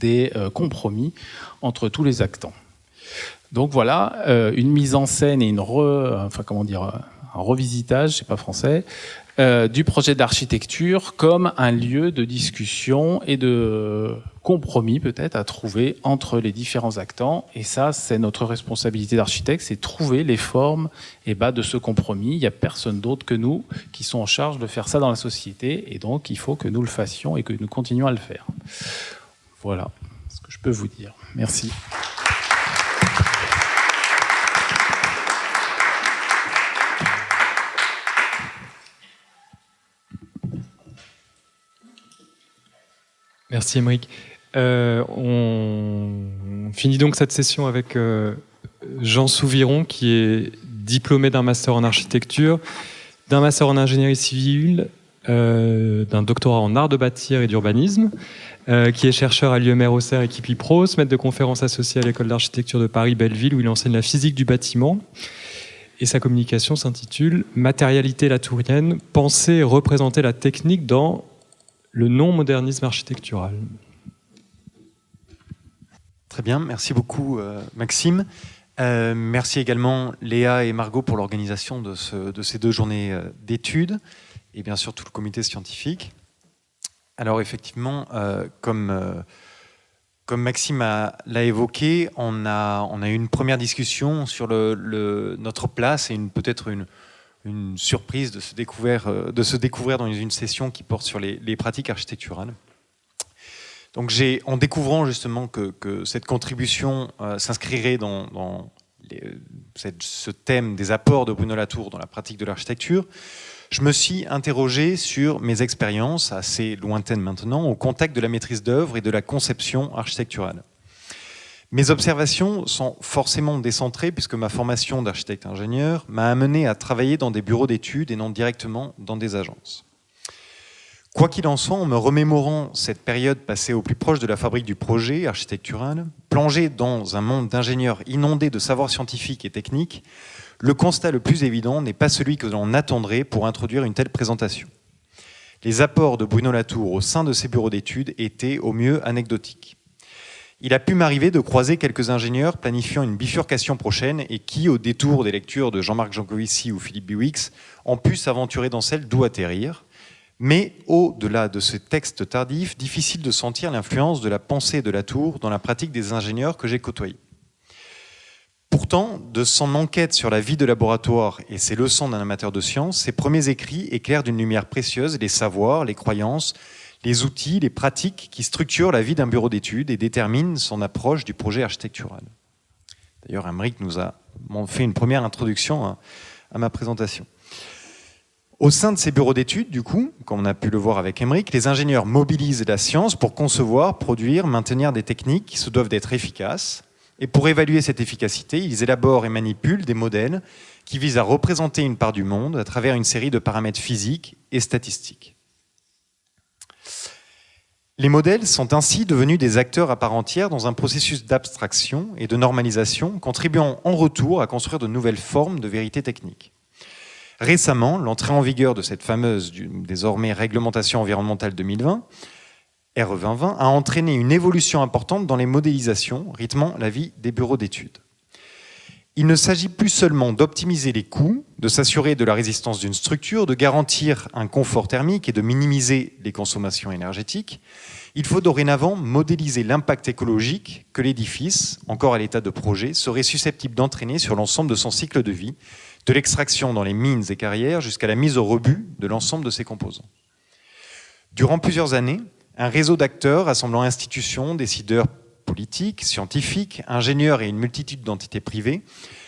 des compromis entre tous les actants. Donc voilà, une mise en scène et un revisitage, c'est pas français, du projet d'architecture comme un lieu de discussion et de compromis peut-être à trouver entre les différents actants. Et ça, c'est notre responsabilité d'architecte, c'est trouver les formes de ce compromis. Il n'y a personne d'autre que nous qui sont en charge de faire ça dans la société. Et donc, il faut que nous le fassions et que nous continuions à le faire. Voilà ce que que je peux vous dire. Merci. Merci Émeric. On finit donc cette session avec Jean Souviron, qui est diplômé d'un master en architecture, d'un master en ingénierie civile, d'un doctorat en art de bâtir et d'urbanisme, qui est chercheur à l'UMR Auxerre et Kipipros, maître de conférences associé à l'école d'architecture de Paris-Belleville, où il enseigne la physique du bâtiment. Et sa communication s'intitule « Matérialité latourienne, penser et représenter la technique dans le non-modernisme architectural ». Très bien, merci beaucoup Maxime. Merci également Léa et Margot pour l'organisation de ces 2 journées d'études et bien sûr tout le comité scientifique. Alors effectivement, comme Maxime l'a évoqué, on a eu une première discussion sur notre place et peut-être une surprise de se découvrir dans une session qui porte sur les pratiques architecturales. Donc en découvrant justement que cette contribution s'inscrirait dans ce thème des apports de Bruno Latour dans la pratique de l'architecture, je me suis interrogé sur mes expériences, assez lointaines maintenant, au contact de la maîtrise d'œuvre et de la conception architecturale. Mes observations sont forcément décentrées puisque ma formation d'architecte-ingénieur m'a amené à travailler dans des bureaux d'études et non directement dans des agences. Quoi qu'il en soit, en me remémorant cette période passée au plus proche de la fabrique du projet architectural, plongé dans un monde d'ingénieurs inondés de savoirs scientifiques et techniques, le constat le plus évident n'est pas celui que l'on attendrait pour introduire une telle présentation. Les apports de Bruno Latour au sein de ces bureaux d'études étaient au mieux anecdotiques. Il a pu m'arriver de croiser quelques ingénieurs planifiant une bifurcation prochaine et qui, au détour des lectures de Jean-Marc Jancovici ou Philippe Biwix, ont pu s'aventurer dans celle d'où atterrir. Mais au-delà de ce texte tardif, difficile de sentir l'influence de la pensée de Latour dans la pratique des ingénieurs que j'ai côtoyés. Pourtant, de son enquête sur la vie de laboratoire et ses leçons d'un amateur de sciences, ses premiers écrits éclairent d'une lumière précieuse les savoirs, les croyances, les outils, les pratiques qui structurent la vie d'un bureau d'études et déterminent son approche du projet architectural. D'ailleurs, Émeric nous a fait une première introduction à ma présentation. Au sein de ces bureaux d'études, du coup, comme on a pu le voir avec Émeric, les ingénieurs mobilisent la science pour concevoir, produire, maintenir des techniques qui se doivent d'être efficaces. Et pour évaluer cette efficacité, ils élaborent et manipulent des modèles qui visent à représenter une part du monde à travers une série de paramètres physiques et statistiques. Les modèles sont ainsi devenus des acteurs à part entière dans un processus d'abstraction et de normalisation, contribuant en retour à construire de nouvelles formes de vérité technique. Récemment, l'entrée en vigueur de cette fameuse, désormais, réglementation environnementale 2020, RE 2020, a entraîné une évolution importante dans les modélisations, rythmant la vie des bureaux d'études. Il ne s'agit plus seulement d'optimiser les coûts, de s'assurer de la résistance d'une structure, de garantir un confort thermique et de minimiser les consommations énergétiques. Il faut dorénavant modéliser l'impact écologique que l'édifice, encore à l'état de projet, serait susceptible d'entraîner sur l'ensemble de son cycle de vie, de l'extraction dans les mines et carrières jusqu'à la mise au rebut de l'ensemble de ses composants. Durant plusieurs années, un réseau d'acteurs rassemblant institutions, décideurs politiques, scientifiques, ingénieurs et une multitude d'entités privées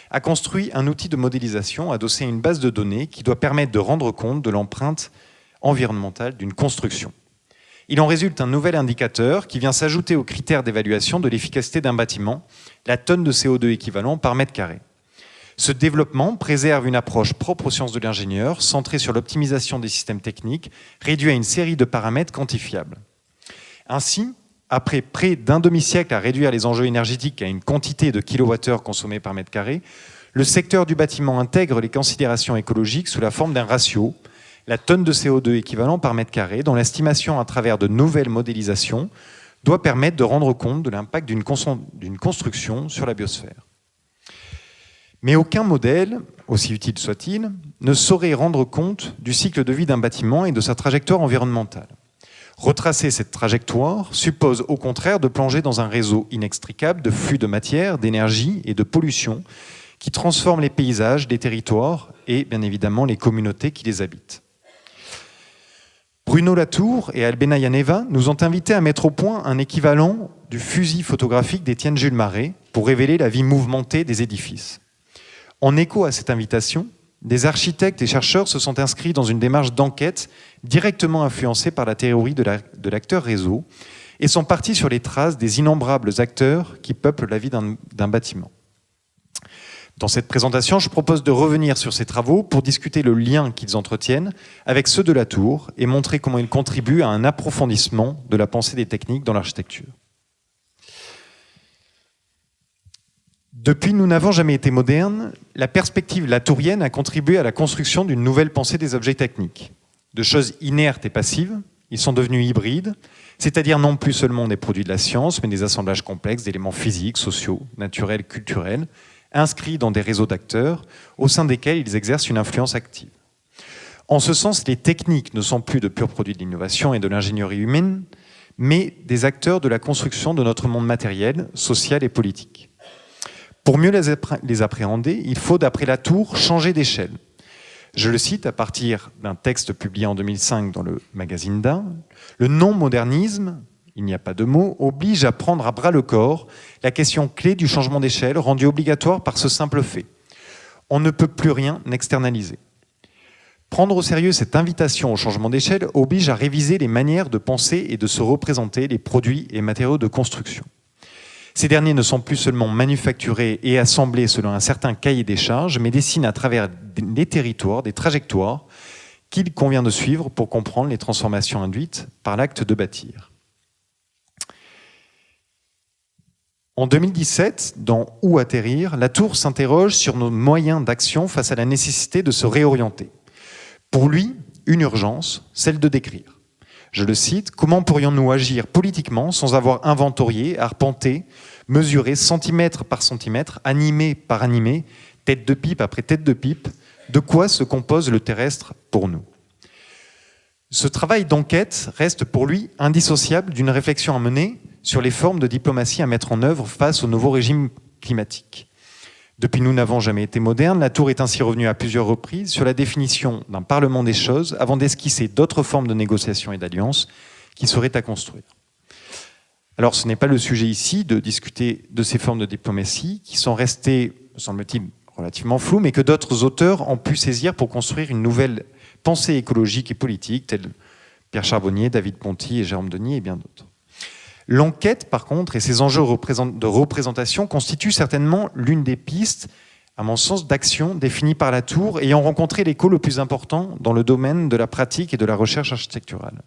a construit un outil de modélisation adossé à une base de données qui doit permettre de rendre compte de l'empreinte environnementale d'une construction. Il en résulte un nouvel indicateur qui vient s'ajouter aux critères d'évaluation de l'efficacité d'un bâtiment, la tonne de CO2 équivalent par mètre carré. Ce développement préserve une approche propre aux sciences de l'ingénieur, centrée sur l'optimisation des systèmes techniques, réduit à une série de paramètres quantifiables. Ainsi, après près d'un demi-siècle à réduire les enjeux énergétiques à une quantité de kilowattheures consommés par mètre carré, le secteur du bâtiment intègre les considérations écologiques sous la forme d'un ratio, la tonne de CO2 équivalent par mètre carré, dont l'estimation à travers de nouvelles modélisations doit permettre de rendre compte de l'impact d'une construction sur la biosphère. Mais aucun modèle, aussi utile soit-il, ne saurait rendre compte du cycle de vie d'un bâtiment et de sa trajectoire environnementale. Retracer cette trajectoire suppose au contraire de plonger dans un réseau inextricable de flux de matière, d'énergie et de pollution qui transforme les paysages, les territoires et bien évidemment les communautés qui les habitent. Bruno Latour et Albena Yaneva nous ont invités à mettre au point un équivalent du fusil photographique d'Étienne Jules Marais pour révéler la vie mouvementée des édifices. En écho à cette invitation, des architectes et chercheurs se sont inscrits dans une démarche d'enquête directement influencée par la théorie de l'acteur réseau et sont partis sur les traces des innombrables acteurs qui peuplent la vie d'un bâtiment. Dans cette présentation, je propose de revenir sur ces travaux pour discuter le lien qu'ils entretiennent avec ceux de Latour et montrer comment ils contribuent à un approfondissement de la pensée des techniques dans l'architecture. Depuis Nous n'avons jamais été modernes, la perspective latourienne a contribué à la construction d'une nouvelle pensée des objets techniques. De choses inertes et passives, ils sont devenus hybrides, c'est-à-dire non plus seulement des produits de la science, mais des assemblages complexes d'éléments physiques, sociaux, naturels, culturels, inscrits dans des réseaux d'acteurs, au sein desquels ils exercent une influence active. En ce sens, les techniques ne sont plus de purs produits de l'innovation et de l'ingénierie humaine, mais des acteurs de la construction de notre monde matériel, social et politique. Pour mieux les appréhender, il faut, d'après Latour, changer d'échelle. Je le cite à partir d'un texte publié en 2005 dans le magazine d'Art. Le non-modernisme, il n'y a pas de mot, oblige à prendre à bras le corps la question clé du changement d'échelle, rendue obligatoire par ce simple fait. On ne peut plus rien externaliser. Prendre au sérieux cette invitation au changement d'échelle oblige à réviser les manières de penser et de se représenter les produits et matériaux de construction. Ces derniers ne sont plus seulement manufacturés et assemblés selon un certain cahier des charges, mais dessinent à travers des territoires, des trajectoires qu'il convient de suivre pour comprendre les transformations induites par l'acte de bâtir. En 2017, dans Où atterrir, Latour s'interroge sur nos moyens d'action face à la nécessité de se réorienter. Pour lui, une urgence, celle de décrire. Je le cite, « Comment pourrions-nous agir politiquement sans avoir inventorié, arpenté, mesuré centimètre par centimètre, animé par animé, tête de pipe après tête de pipe, de quoi se compose le terrestre pour nous ?» Ce travail d'enquête reste pour lui indissociable d'une réflexion à mener sur les formes de diplomatie à mettre en œuvre face au nouveau régime climatique. Depuis Nous n'avons jamais été modernes, Latour est ainsi revenu à plusieurs reprises sur la définition d'un parlement des choses avant d'esquisser d'autres formes de négociation et d'alliance qui seraient à construire. Alors ce n'est pas le sujet ici de discuter de ces formes de diplomatie qui sont restées, me semble-t-il, relativement floues, mais que d'autres auteurs ont pu saisir pour construire une nouvelle pensée écologique et politique, telle Pierre Charbonnier, David Ponty et Jérôme Denis et bien d'autres. L'enquête, par contre, et ses enjeux de représentation constituent certainement l'une des pistes, à mon sens, d'action définies par Latour ayant rencontré l'écho le plus important dans le domaine de la pratique et de la recherche architecturale.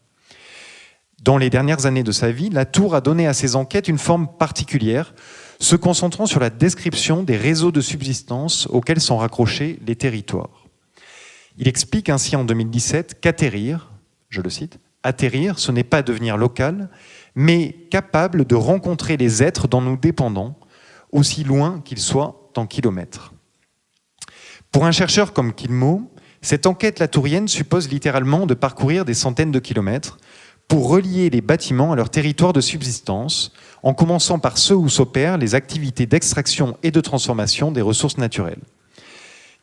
Dans les dernières années de sa vie, Latour a donné à ses enquêtes une forme particulière, se concentrant sur la description des réseaux de subsistance auxquels sont raccrochés les territoires. Il explique ainsi en 2017 qu'atterrir, je le cite, « atterrir, ce n'est pas devenir local, mais capable de rencontrer les êtres dont nous dépendons, aussi loin qu'ils soient en kilomètres. » Pour un chercheur comme Quillemot, cette enquête latourienne suppose littéralement de parcourir des centaines de kilomètres pour relier les bâtiments à leur territoire de subsistance, en commençant par ceux où s'opèrent les activités d'extraction et de transformation des ressources naturelles.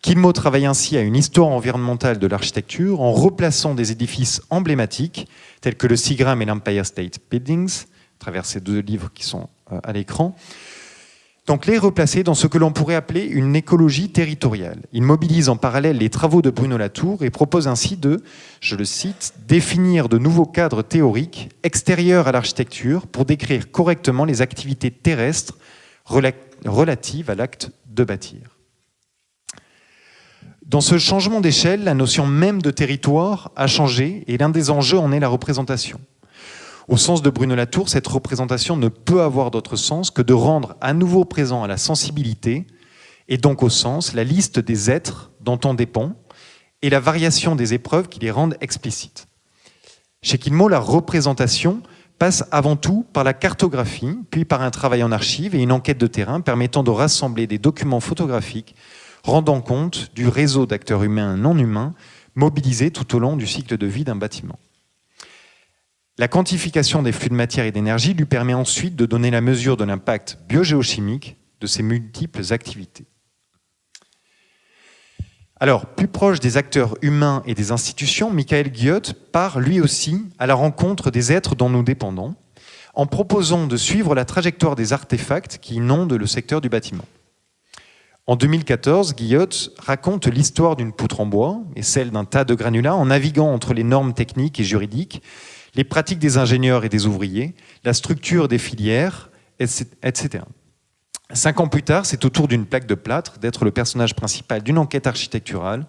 Quillemot travaille ainsi à une histoire environnementale de l'architecture en replaçant des édifices emblématiques tels que le Seagram et l'Empire State Buildings, à travers ces deux livres qui sont à l'écran, donc les replacer dans ce que l'on pourrait appeler une écologie territoriale. Il mobilise en parallèle les travaux de Bruno Latour et propose ainsi de, je le cite, « définir de nouveaux cadres théoriques extérieurs à l'architecture pour décrire correctement les activités terrestres relatives à l'acte de bâtir ». Dans ce changement d'échelle, la notion même de territoire a changé et l'un des enjeux en est la représentation. Au sens de Bruno Latour, cette représentation ne peut avoir d'autre sens que de rendre à nouveau présent à la sensibilité et donc au sens la liste des êtres dont on dépend et la variation des épreuves qui les rendent explicites. Chez Quillemot, la représentation passe avant tout par la cartographie, puis par un travail en archives et une enquête de terrain permettant de rassembler des documents photographiques rendant compte du réseau d'acteurs humains et non humains mobilisés tout au long du cycle de vie d'un bâtiment. La quantification des flux de matière et d'énergie lui permet ensuite de donner la mesure de l'impact biogéochimique de ces multiples activités. Alors, plus proche des acteurs humains et des institutions, Michael Guyotte part lui aussi à la rencontre des êtres dont nous dépendons, en proposant de suivre la trajectoire des artefacts qui inondent le secteur du bâtiment. En 2014, Guyotte raconte l'histoire d'une poutre en bois et celle d'un tas de granulats en naviguant entre les normes techniques et juridiques, les pratiques des ingénieurs et des ouvriers, la structure des filières, etc. 5 ans plus tard, c'est au tour d'une plaque de plâtre d'être le personnage principal d'une enquête architecturale,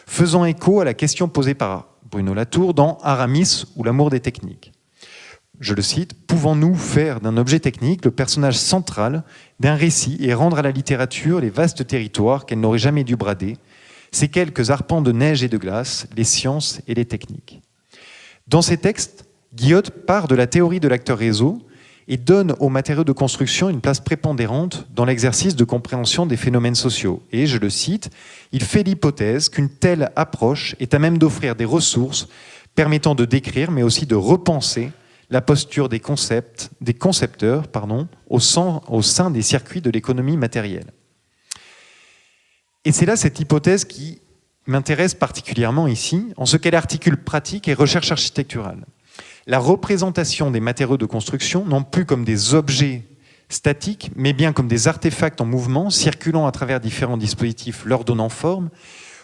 faisant écho à la question posée par Bruno Latour dans Aramis ou l'amour des techniques. Je le cite, « Pouvons-nous faire d'un objet technique le personnage central d'un récit et rendre à la littérature les vastes territoires qu'elle n'aurait jamais dû brader, ces quelques arpents de neige et de glace, les sciences et les techniques ?» Dans ces textes, Guyotte part de la théorie de l'acteur réseau et donne aux matériaux de construction une place prépondérante dans l'exercice de compréhension des phénomènes sociaux. Et, je le cite, « Il fait l'hypothèse qu'une telle approche est à même d'offrir des ressources permettant de décrire, mais aussi de repenser la posture des concepteurs au sein des circuits de l'économie matérielle. » Et c'est là cette hypothèse qui m'intéresse particulièrement ici, en ce qu'elle articule pratique et recherche architecturale. La représentation des matériaux de construction, non plus comme des objets statiques, mais bien comme des artefacts en mouvement, circulant à travers différents dispositifs leur donnant forme,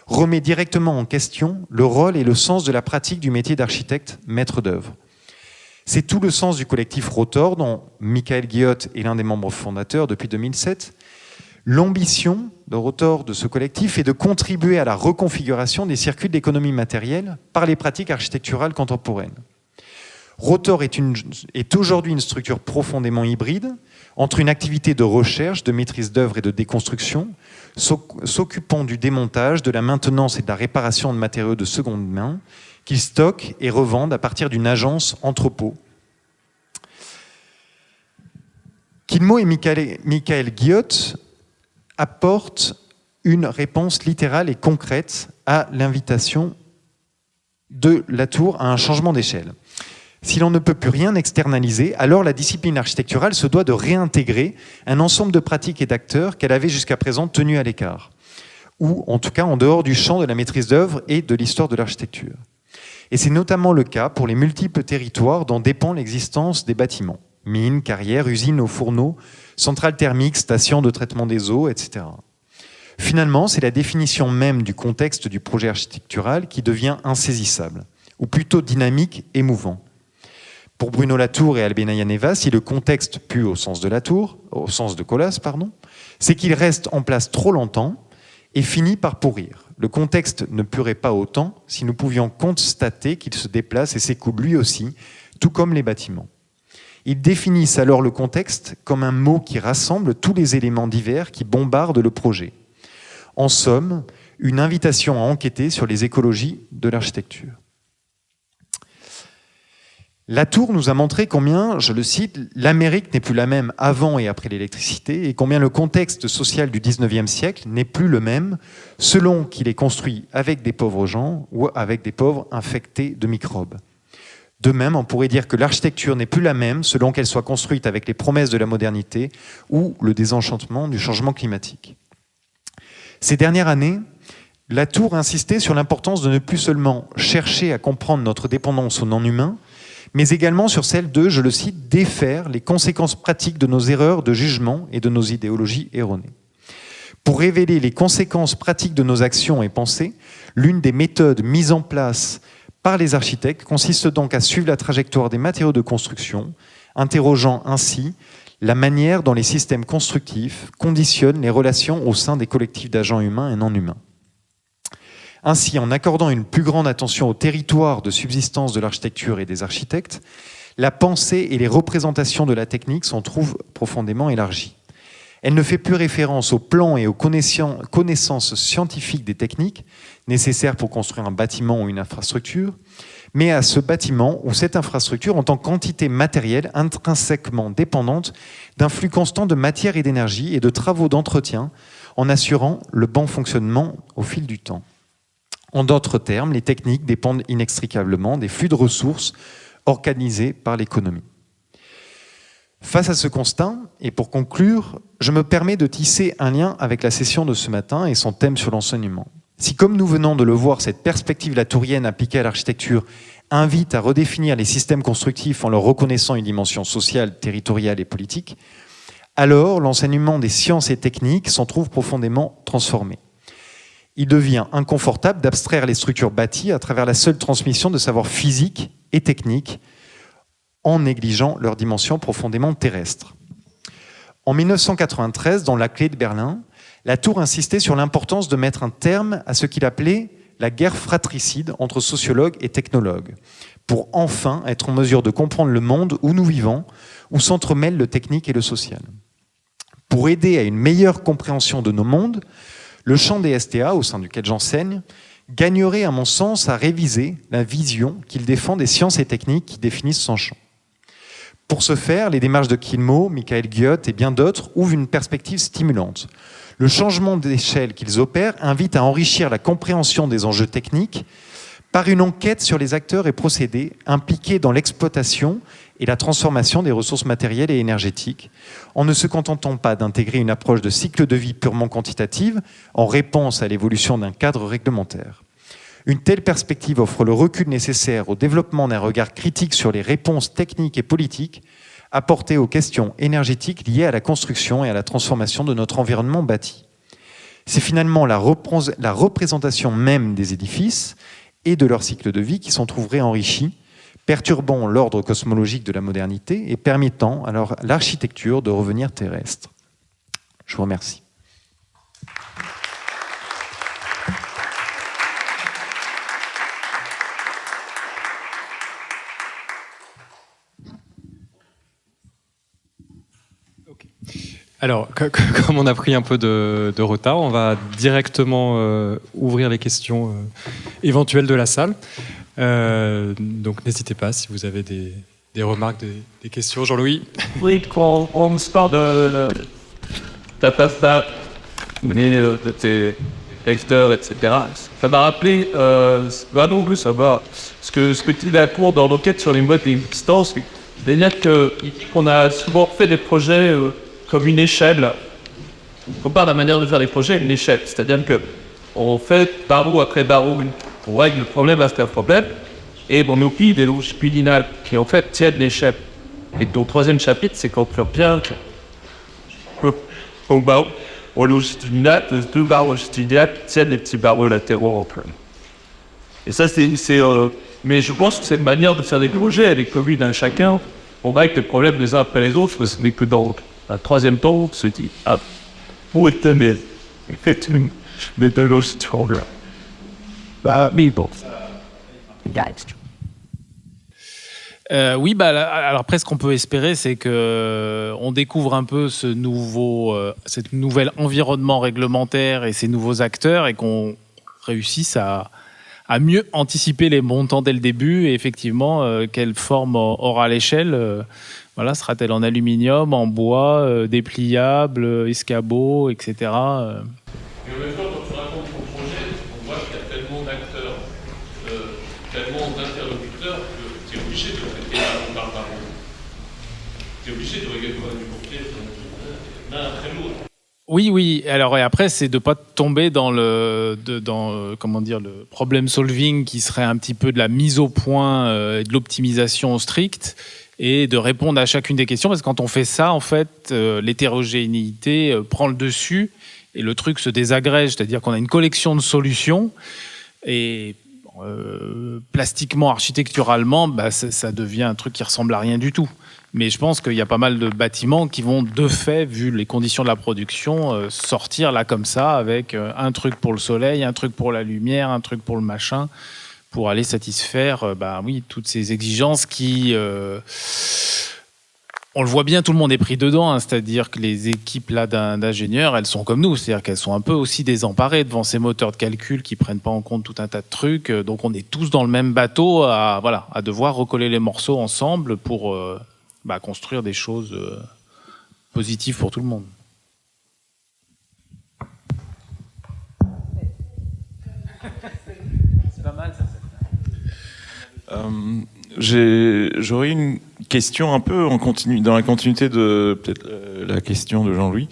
remet directement en question le rôle et le sens de la pratique du métier d'architecte maître d'œuvre. C'est tout le sens du collectif Rotor, dont Michael Guyotte est l'un des membres fondateurs depuis 2007. L'ambition de Rotor, de ce collectif, est de contribuer à la reconfiguration des circuits de l'économie matérielle par les pratiques architecturales contemporaines. Rotor est aujourd'hui une structure profondément hybride entre une activité de recherche, de maîtrise d'œuvre et de déconstruction, s'occupant du démontage, de la maintenance et de la réparation de matériaux de seconde main, qu'ils stockent et revendent à partir d'une agence entrepôt. Quilmot et Michael Guyotte apportent une réponse littérale et concrète à l'invitation de Latour à un changement d'échelle. Si l'on ne peut plus rien externaliser, alors la discipline architecturale se doit de réintégrer un ensemble de pratiques et d'acteurs qu'elle avait jusqu'à présent tenus à l'écart, ou en tout cas en dehors du champ de la maîtrise d'œuvre et de l'histoire de l'architecture. Et c'est notamment le cas pour les multiples territoires dont dépend l'existence des bâtiments. Mines, carrières, usines aux fourneaux, centrales thermiques, stations de traitement des eaux, etc. Finalement, c'est la définition même du contexte du projet architectural qui devient insaisissable, ou plutôt dynamique et mouvant. Pour Bruno Latour et Albenaya Neva, si le contexte pue au sens de Colas, c'est qu'il reste en place trop longtemps et finit par pourrir. Le contexte ne puerait pas autant si nous pouvions constater qu'il se déplace et s'écoule lui aussi, tout comme les bâtiments. Ils définissent alors le contexte comme un mot qui rassemble tous les éléments divers qui bombardent le projet. En somme, une invitation à enquêter sur les écologies de l'architecture. Latour nous a montré combien, je le cite, l'Amérique n'est plus la même avant et après l'électricité et combien le contexte social du XIXe siècle n'est plus le même selon qu'il est construit avec des pauvres gens ou avec des pauvres infectés de microbes. De même, on pourrait dire que l'architecture n'est plus la même selon qu'elle soit construite avec les promesses de la modernité ou le désenchantement du changement climatique. Ces dernières années, Latour insistait sur l'importance de ne plus seulement chercher à comprendre notre dépendance au non-humain, mais également sur celle de, je le cite, défaire les conséquences pratiques de nos erreurs de jugement et de nos idéologies erronées. Pour révéler les conséquences pratiques de nos actions et pensées, l'une des méthodes mises en place par les architectes consiste donc à suivre la trajectoire des matériaux de construction, interrogeant ainsi la manière dont les systèmes constructifs conditionnent les relations au sein des collectifs d'agents humains et non humains. Ainsi, en accordant une plus grande attention au territoire de subsistance de l'architecture et des architectes, la pensée et les représentations de la technique s'en trouvent profondément élargies. Elle ne fait plus référence aux plans et aux connaissances scientifiques des techniques nécessaires pour construire un bâtiment ou une infrastructure, mais à ce bâtiment ou cette infrastructure en tant qu'entité matérielle intrinsèquement dépendante d'un flux constant de matière et d'énergie et de travaux d'entretien en assurant le bon fonctionnement au fil du temps. En d'autres termes, les techniques dépendent inextricablement des flux de ressources organisés par l'économie. Face à ce constat, et pour conclure, je me permets de tisser un lien avec la session de ce matin et son thème sur l'enseignement. Si, comme nous venons de le voir, cette perspective latourienne appliquée à l'architecture invite à redéfinir les systèmes constructifs en leur reconnaissant une dimension sociale, territoriale et politique, alors l'enseignement des sciences et techniques s'en trouve profondément transformé. Il devient inconfortable d'abstraire les structures bâties à travers la seule transmission de savoirs physiques et techniques en négligeant leur dimension profondément terrestre. En 1993, dans La Clé de Berlin, Latour insistait sur l'importance de mettre un terme à ce qu'il appelait la guerre fratricide entre sociologues et technologues, pour enfin être en mesure de comprendre le monde où nous vivons, où s'entremêlent le technique et le social. Pour aider à une meilleure compréhension de nos mondes, le champ des STA, au sein duquel j'enseigne, gagnerait, à mon sens, à réviser la vision qu'il défend des sciences et techniques qui définissent son champ. Pour ce faire, les démarches de Kilmo, Michael Guiot et bien d'autres ouvrent une perspective stimulante. Le changement d'échelle qu'ils opèrent invite à enrichir la compréhension des enjeux techniques par une enquête sur les acteurs et procédés impliqués dans l'exploitation et la transformation des ressources matérielles et énergétiques, en ne se contentant pas d'intégrer une approche de cycle de vie purement quantitative en réponse à l'évolution d'un cadre réglementaire. Une telle perspective offre le recul nécessaire au développement d'un regard critique sur les réponses techniques et politiques apportées aux questions énergétiques liées à la construction et à la transformation de notre environnement bâti. C'est finalement la représentation même des édifices et de leur cycle de vie qui s'en trouverait enrichie, perturbant l'ordre cosmologique de la modernité et permettant alors à l'architecture de revenir terrestre. Je vous remercie. Alors, comme on a pris un peu de retard, on va directement ouvrir les questions éventuelles de la salle. Donc, n'hésitez pas si vous avez des remarques, des questions. Jean-Louis. Oui, quand on se parle de ta place de tes lecteurs, etc., ça m'a rappelé, pas non plus savoir, ce que tu dis à la cour dans l'enquête sur les modes d'existence, c'est-à-dire qu'on a souvent fait des projets comme une échelle. On compare la manière de faire des projets à une échelle. C'est-à-dire qu'on fait barreau après barreau, on règle le problème après le problème, et on oublie des logiques longitudinales qui en fait tiennent l'échelle. Et donc, le troisième chapitre, c'est qu'on peut bien au barreau, au longitudinal, les deux barreaux longitudinales tiennent les petits barreaux latéraux entre eux. Et ça, mais je pense que cette manière de faire des projets, elle est commune à chacun. On règle les problèmes les uns après les autres, ce n'est que dans un troisième temps, on se dit, où est ta mère? C'est une méthodologie. Bah, mais bon. Oui, alors après, ce qu'on peut espérer, c'est qu'on découvre un peu cette nouvelle environnement réglementaire et ces nouveaux acteurs et qu'on réussisse à mieux anticiper les montants dès le début et effectivement, quelle forme aura l'échelle. Voilà, sera-t-elle en aluminium, en bois, dépliable, escabeau, etc. Et en même temps, quand tu racontes ton projet, on voit qu'il y a tellement d'acteurs, tellement d'interlocuteurs que tu es obligé de traiter par barreau. Tu es obligé de regarder du courtier l'un après l'autre. Oui. Alors, et après, c'est de ne pas tomber dans le problem solving qui serait un petit peu de la mise au point et de l'optimisation stricte et de répondre à chacune des questions. Parce que quand on fait ça, en fait, l'hétérogénéité prend le dessus et le truc se désagrège. C'est-à-dire qu'on a une collection de solutions et plastiquement, architecturalement, ça devient un truc qui ressemble à rien du tout. Mais je pense qu'il y a pas mal de bâtiments qui vont, de fait, vu les conditions de la production, sortir là comme ça, avec un truc pour le soleil, un truc pour la lumière, un truc pour le machin, pour aller satisfaire toutes ces exigences qui... on le voit bien, tout le monde est pris dedans, hein, c'est-à-dire que les équipes là d'ingénieurs, elles sont comme nous, c'est-à-dire qu'elles sont un peu aussi désemparées devant ces moteurs de calcul qui prennent pas en compte tout un tas de trucs. Donc on est tous dans le même bateau à devoir recoller les morceaux ensemble pour... construire des choses positives pour tout le monde. C'est pas mal, ça. J'aurais une question un peu dans la continuité de peut-être la question de Jean-Louis.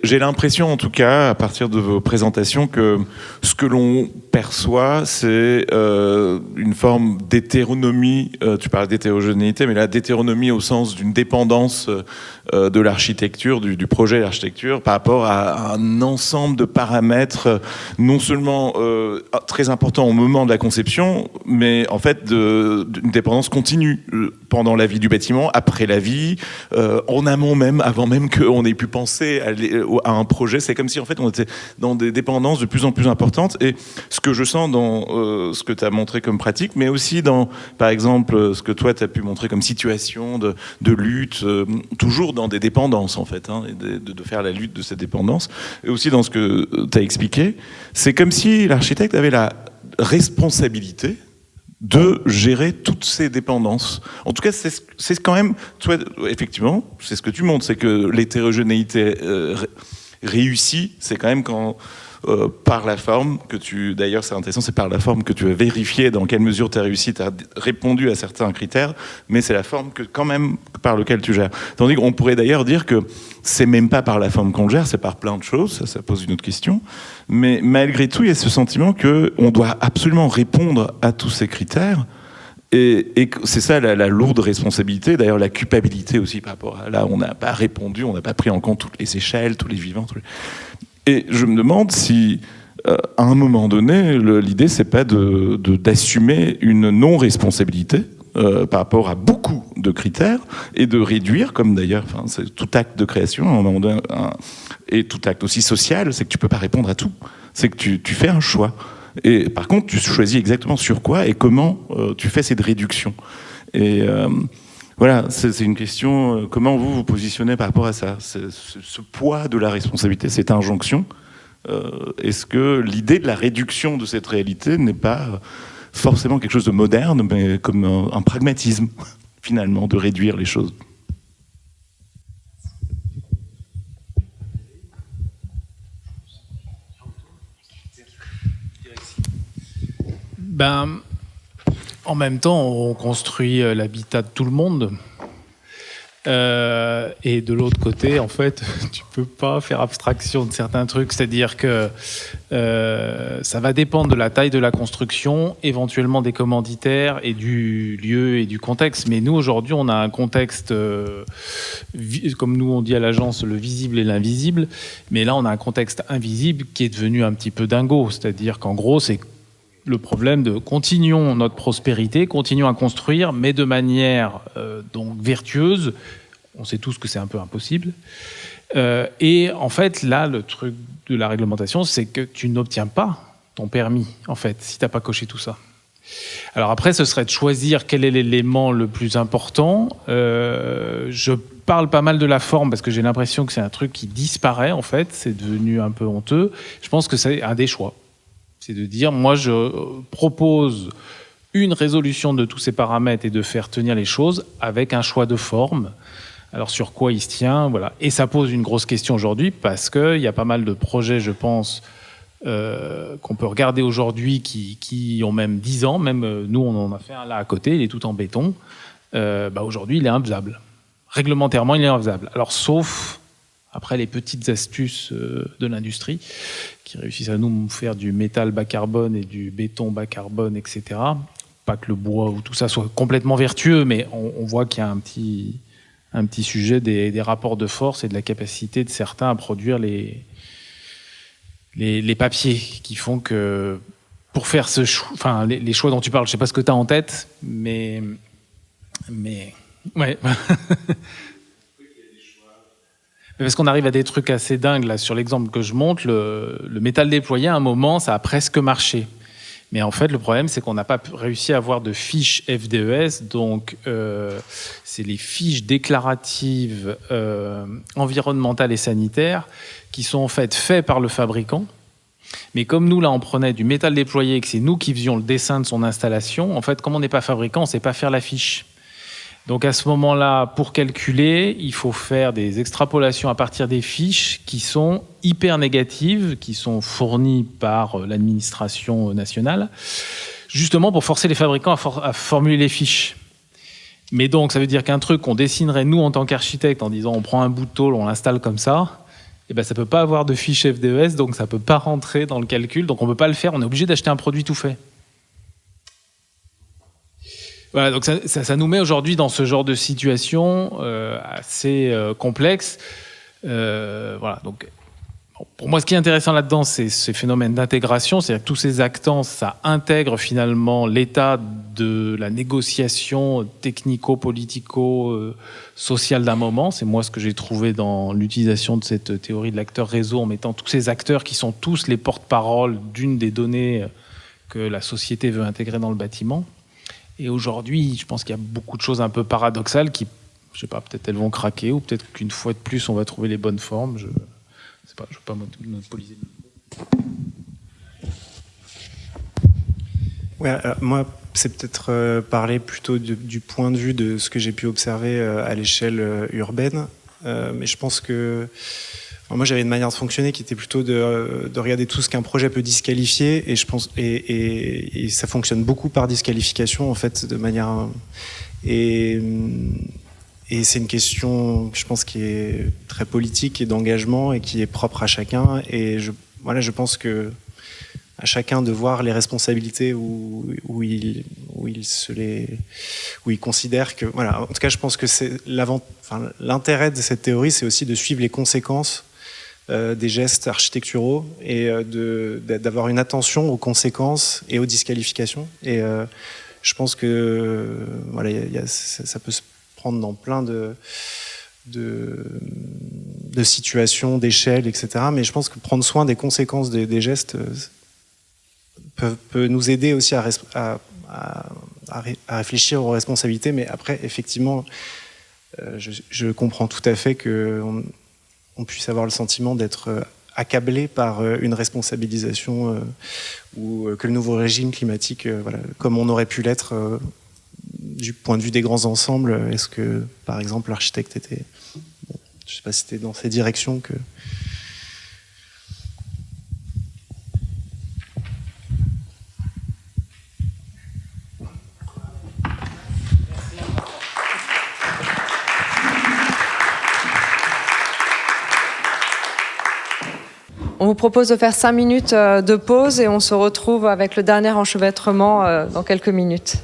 J'ai l'impression, en tout cas, à partir de vos présentations, que ce que l'on perçoit, c'est une forme d'hétéronomie. Tu parles d'hétérogénéité, mais là, d'hétéronomie au sens d'une dépendance de l'architecture, du projet d'architecture, par rapport à un ensemble de paramètres, non seulement très importants au moment de la conception, mais en fait d'une dépendance continue pendant la vie du bâtiment, après la vie, en amont même, avant même qu'on ait pu penser à un projet. C'est comme si en fait on était dans des dépendances de plus en plus importantes. Et ce que je sens dans ce que tu as montré comme pratique, mais aussi dans, par exemple, ce que toi tu as pu montrer comme situation de lutte, toujours dans des dépendances en fait, hein, et de faire la lutte de cette dépendance, et aussi dans ce que tu as expliqué, c'est comme si l'architecte avait la responsabilité de gérer toutes ces dépendances. En tout cas, c'est quand même, toi, effectivement, c'est ce que tu montres, c'est que l'hétérogénéité réussie, c'est quand même quand, par la forme que tu, d'ailleurs c'est intéressant, c'est par la forme que tu as vérifié dans quelle mesure tu as réussi, tu as répondu à certains critères, mais c'est la forme que quand même par lequel tu gères. Tandis qu'on pourrait d'ailleurs dire que c'est même pas par la forme qu'on gère, c'est par plein de choses, ça pose une autre question, mais malgré tout il y a ce sentiment qu'on doit absolument répondre à tous ces critères, et c'est ça la lourde responsabilité, d'ailleurs la culpabilité aussi par rapport à là, on n'a pas répondu, on n'a pas pris en compte toutes les échelles, tous les vivants, Et je me demande si, à un moment donné, l'idée, c'est pas d'assumer une non-responsabilité par rapport à beaucoup de critères et de réduire, comme d'ailleurs, c'est tout acte de création, à un moment donné, et tout acte aussi social, c'est que tu peux pas répondre à tout. C'est que tu fais un choix. Et par contre, tu choisis exactement sur quoi et comment tu fais cette réduction. Et voilà, c'est une question, comment vous vous positionnez par rapport à ça, ce poids de la responsabilité, cette injonction. Est-ce que l'idée de la réduction de cette réalité n'est pas forcément quelque chose de moderne, mais comme un pragmatisme, finalement, de réduire les choses? En même temps, on construit l'habitat de tout le monde. Et de l'autre côté, en fait, tu peux pas faire abstraction de certains trucs. C'est-à-dire que ça va dépendre de la taille de la construction, éventuellement des commanditaires et du lieu et du contexte. Mais nous, aujourd'hui, on a un contexte, comme nous on dit à l'agence, le visible et l'invisible. Mais là, on a un contexte invisible qui est devenu un petit peu dingo. C'est-à-dire qu'en gros, c'est le problème de continuons notre prospérité, continuons à construire, mais de manière donc vertueuse. On sait tous que c'est un peu impossible. Et en fait, là, le truc de la réglementation, c'est que tu n'obtiens pas ton permis, en fait, si tu n'as pas coché tout ça. Alors après, ce serait de choisir quel est l'élément le plus important. Je parle pas mal de la forme parce que j'ai l'impression que c'est un truc qui disparaît, en fait. C'est devenu un peu honteux. Je pense que c'est un des choix. C'est de dire, moi, je propose une résolution de tous ces paramètres et de faire tenir les choses avec un choix de forme. Alors, sur quoi il se tient, voilà. Et ça pose une grosse question aujourd'hui parce qu'il y a pas mal de projets, je pense, qu'on peut regarder aujourd'hui qui ont même 10 ans. Même nous, on en a fait un là à côté, il est tout en béton. Aujourd'hui, il est infaisable. Réglementairement, il est infaisable. Alors, sauf... Après, les petites astuces de l'industrie qui réussissent à nous faire du métal bas carbone et du béton bas carbone, etc. Pas que le bois ou tout ça soit complètement vertueux, mais on voit qu'il y a un petit sujet des rapports de force et de la capacité de certains à produire les papiers qui font que pour faire ce choix, enfin les choix dont tu parles, je sais pas ce que tu as en tête, mais ouais. Parce qu'on arrive à des trucs assez dingues, là, sur l'exemple que je montre, le métal déployé, à un moment, ça a presque marché. Mais en fait, le problème, c'est qu'on n'a pas réussi à avoir de fiches FDES, donc c'est les fiches déclaratives environnementales et sanitaires qui sont en fait faites par le fabricant. Mais comme nous, là, on prenait du métal déployé et que c'est nous qui faisions le dessin de son installation, en fait, comme on n'est pas fabricant, on ne sait pas faire la fiche. Donc à ce moment-là, pour calculer, il faut faire des extrapolations à partir des fiches qui sont hyper négatives, qui sont fournies par l'administration nationale, justement pour forcer les fabricants à formuler les fiches. Mais donc ça veut dire qu'un truc qu'on dessinerait nous en tant qu'architecte en disant on prend un bout de tôle, on l'installe comme ça, et ben ça peut pas avoir de fiche FDES, donc ça peut pas rentrer dans le calcul, donc on peut pas le faire. On est obligé d'acheter un produit tout fait. Voilà, donc ça nous met aujourd'hui dans ce genre de situation assez complexe. Voilà, donc pour moi, ce qui est intéressant là-dedans, c'est ce phénomène d'intégration, c'est-à-dire que tous ces actants, ça intègre finalement l'état de la négociation technico-politico-sociale d'un moment. C'est moi ce que j'ai trouvé dans l'utilisation de cette théorie de l'acteur réseau, en mettant tous ces acteurs qui sont tous les porte-parole d'une des données que la société veut intégrer dans le bâtiment. Et aujourd'hui, je pense qu'il y a beaucoup de choses un peu paradoxales qui, je sais pas, peut-être elles vont craquer, ou peut-être qu'une fois de plus, on va trouver les bonnes formes. Je ne veux pas monopoliser. Ouais, alors moi, c'est peut-être parler plutôt du point de vue de ce que j'ai pu observer à l'échelle urbaine. Mais je pense que moi, j'avais une manière de fonctionner qui était plutôt de regarder tout ce qu'un projet peut disqualifier, et je pense et ça fonctionne beaucoup par disqualification en fait, de manière et c'est une question, je pense, qui est très politique et d'engagement et qui est propre à chacun. Et je pense que à chacun de voir les responsabilités où il considère que voilà. En tout cas, je pense que c'est l'intérêt de cette théorie, c'est aussi de suivre les conséquences des gestes architecturaux et d'avoir une attention aux conséquences et aux disqualifications. Et je pense que voilà, ça peut se prendre dans plein de situations, d'échelles, etc. Mais je pense que prendre soin des conséquences des gestes peut nous aider aussi à réfléchir aux responsabilités. Mais après, effectivement, je comprends tout à fait qu'on puisse avoir le sentiment d'être accablé par une responsabilisation ou que le nouveau régime climatique, voilà, comme on aurait pu l'être du point de vue des grands ensembles. Est-ce que, par exemple, l'architecte était... Bon, je ne sais pas si c'était dans ces directions que... On vous propose de faire 5 minutes de pause et on se retrouve avec le dernier enchevêtrement dans quelques minutes.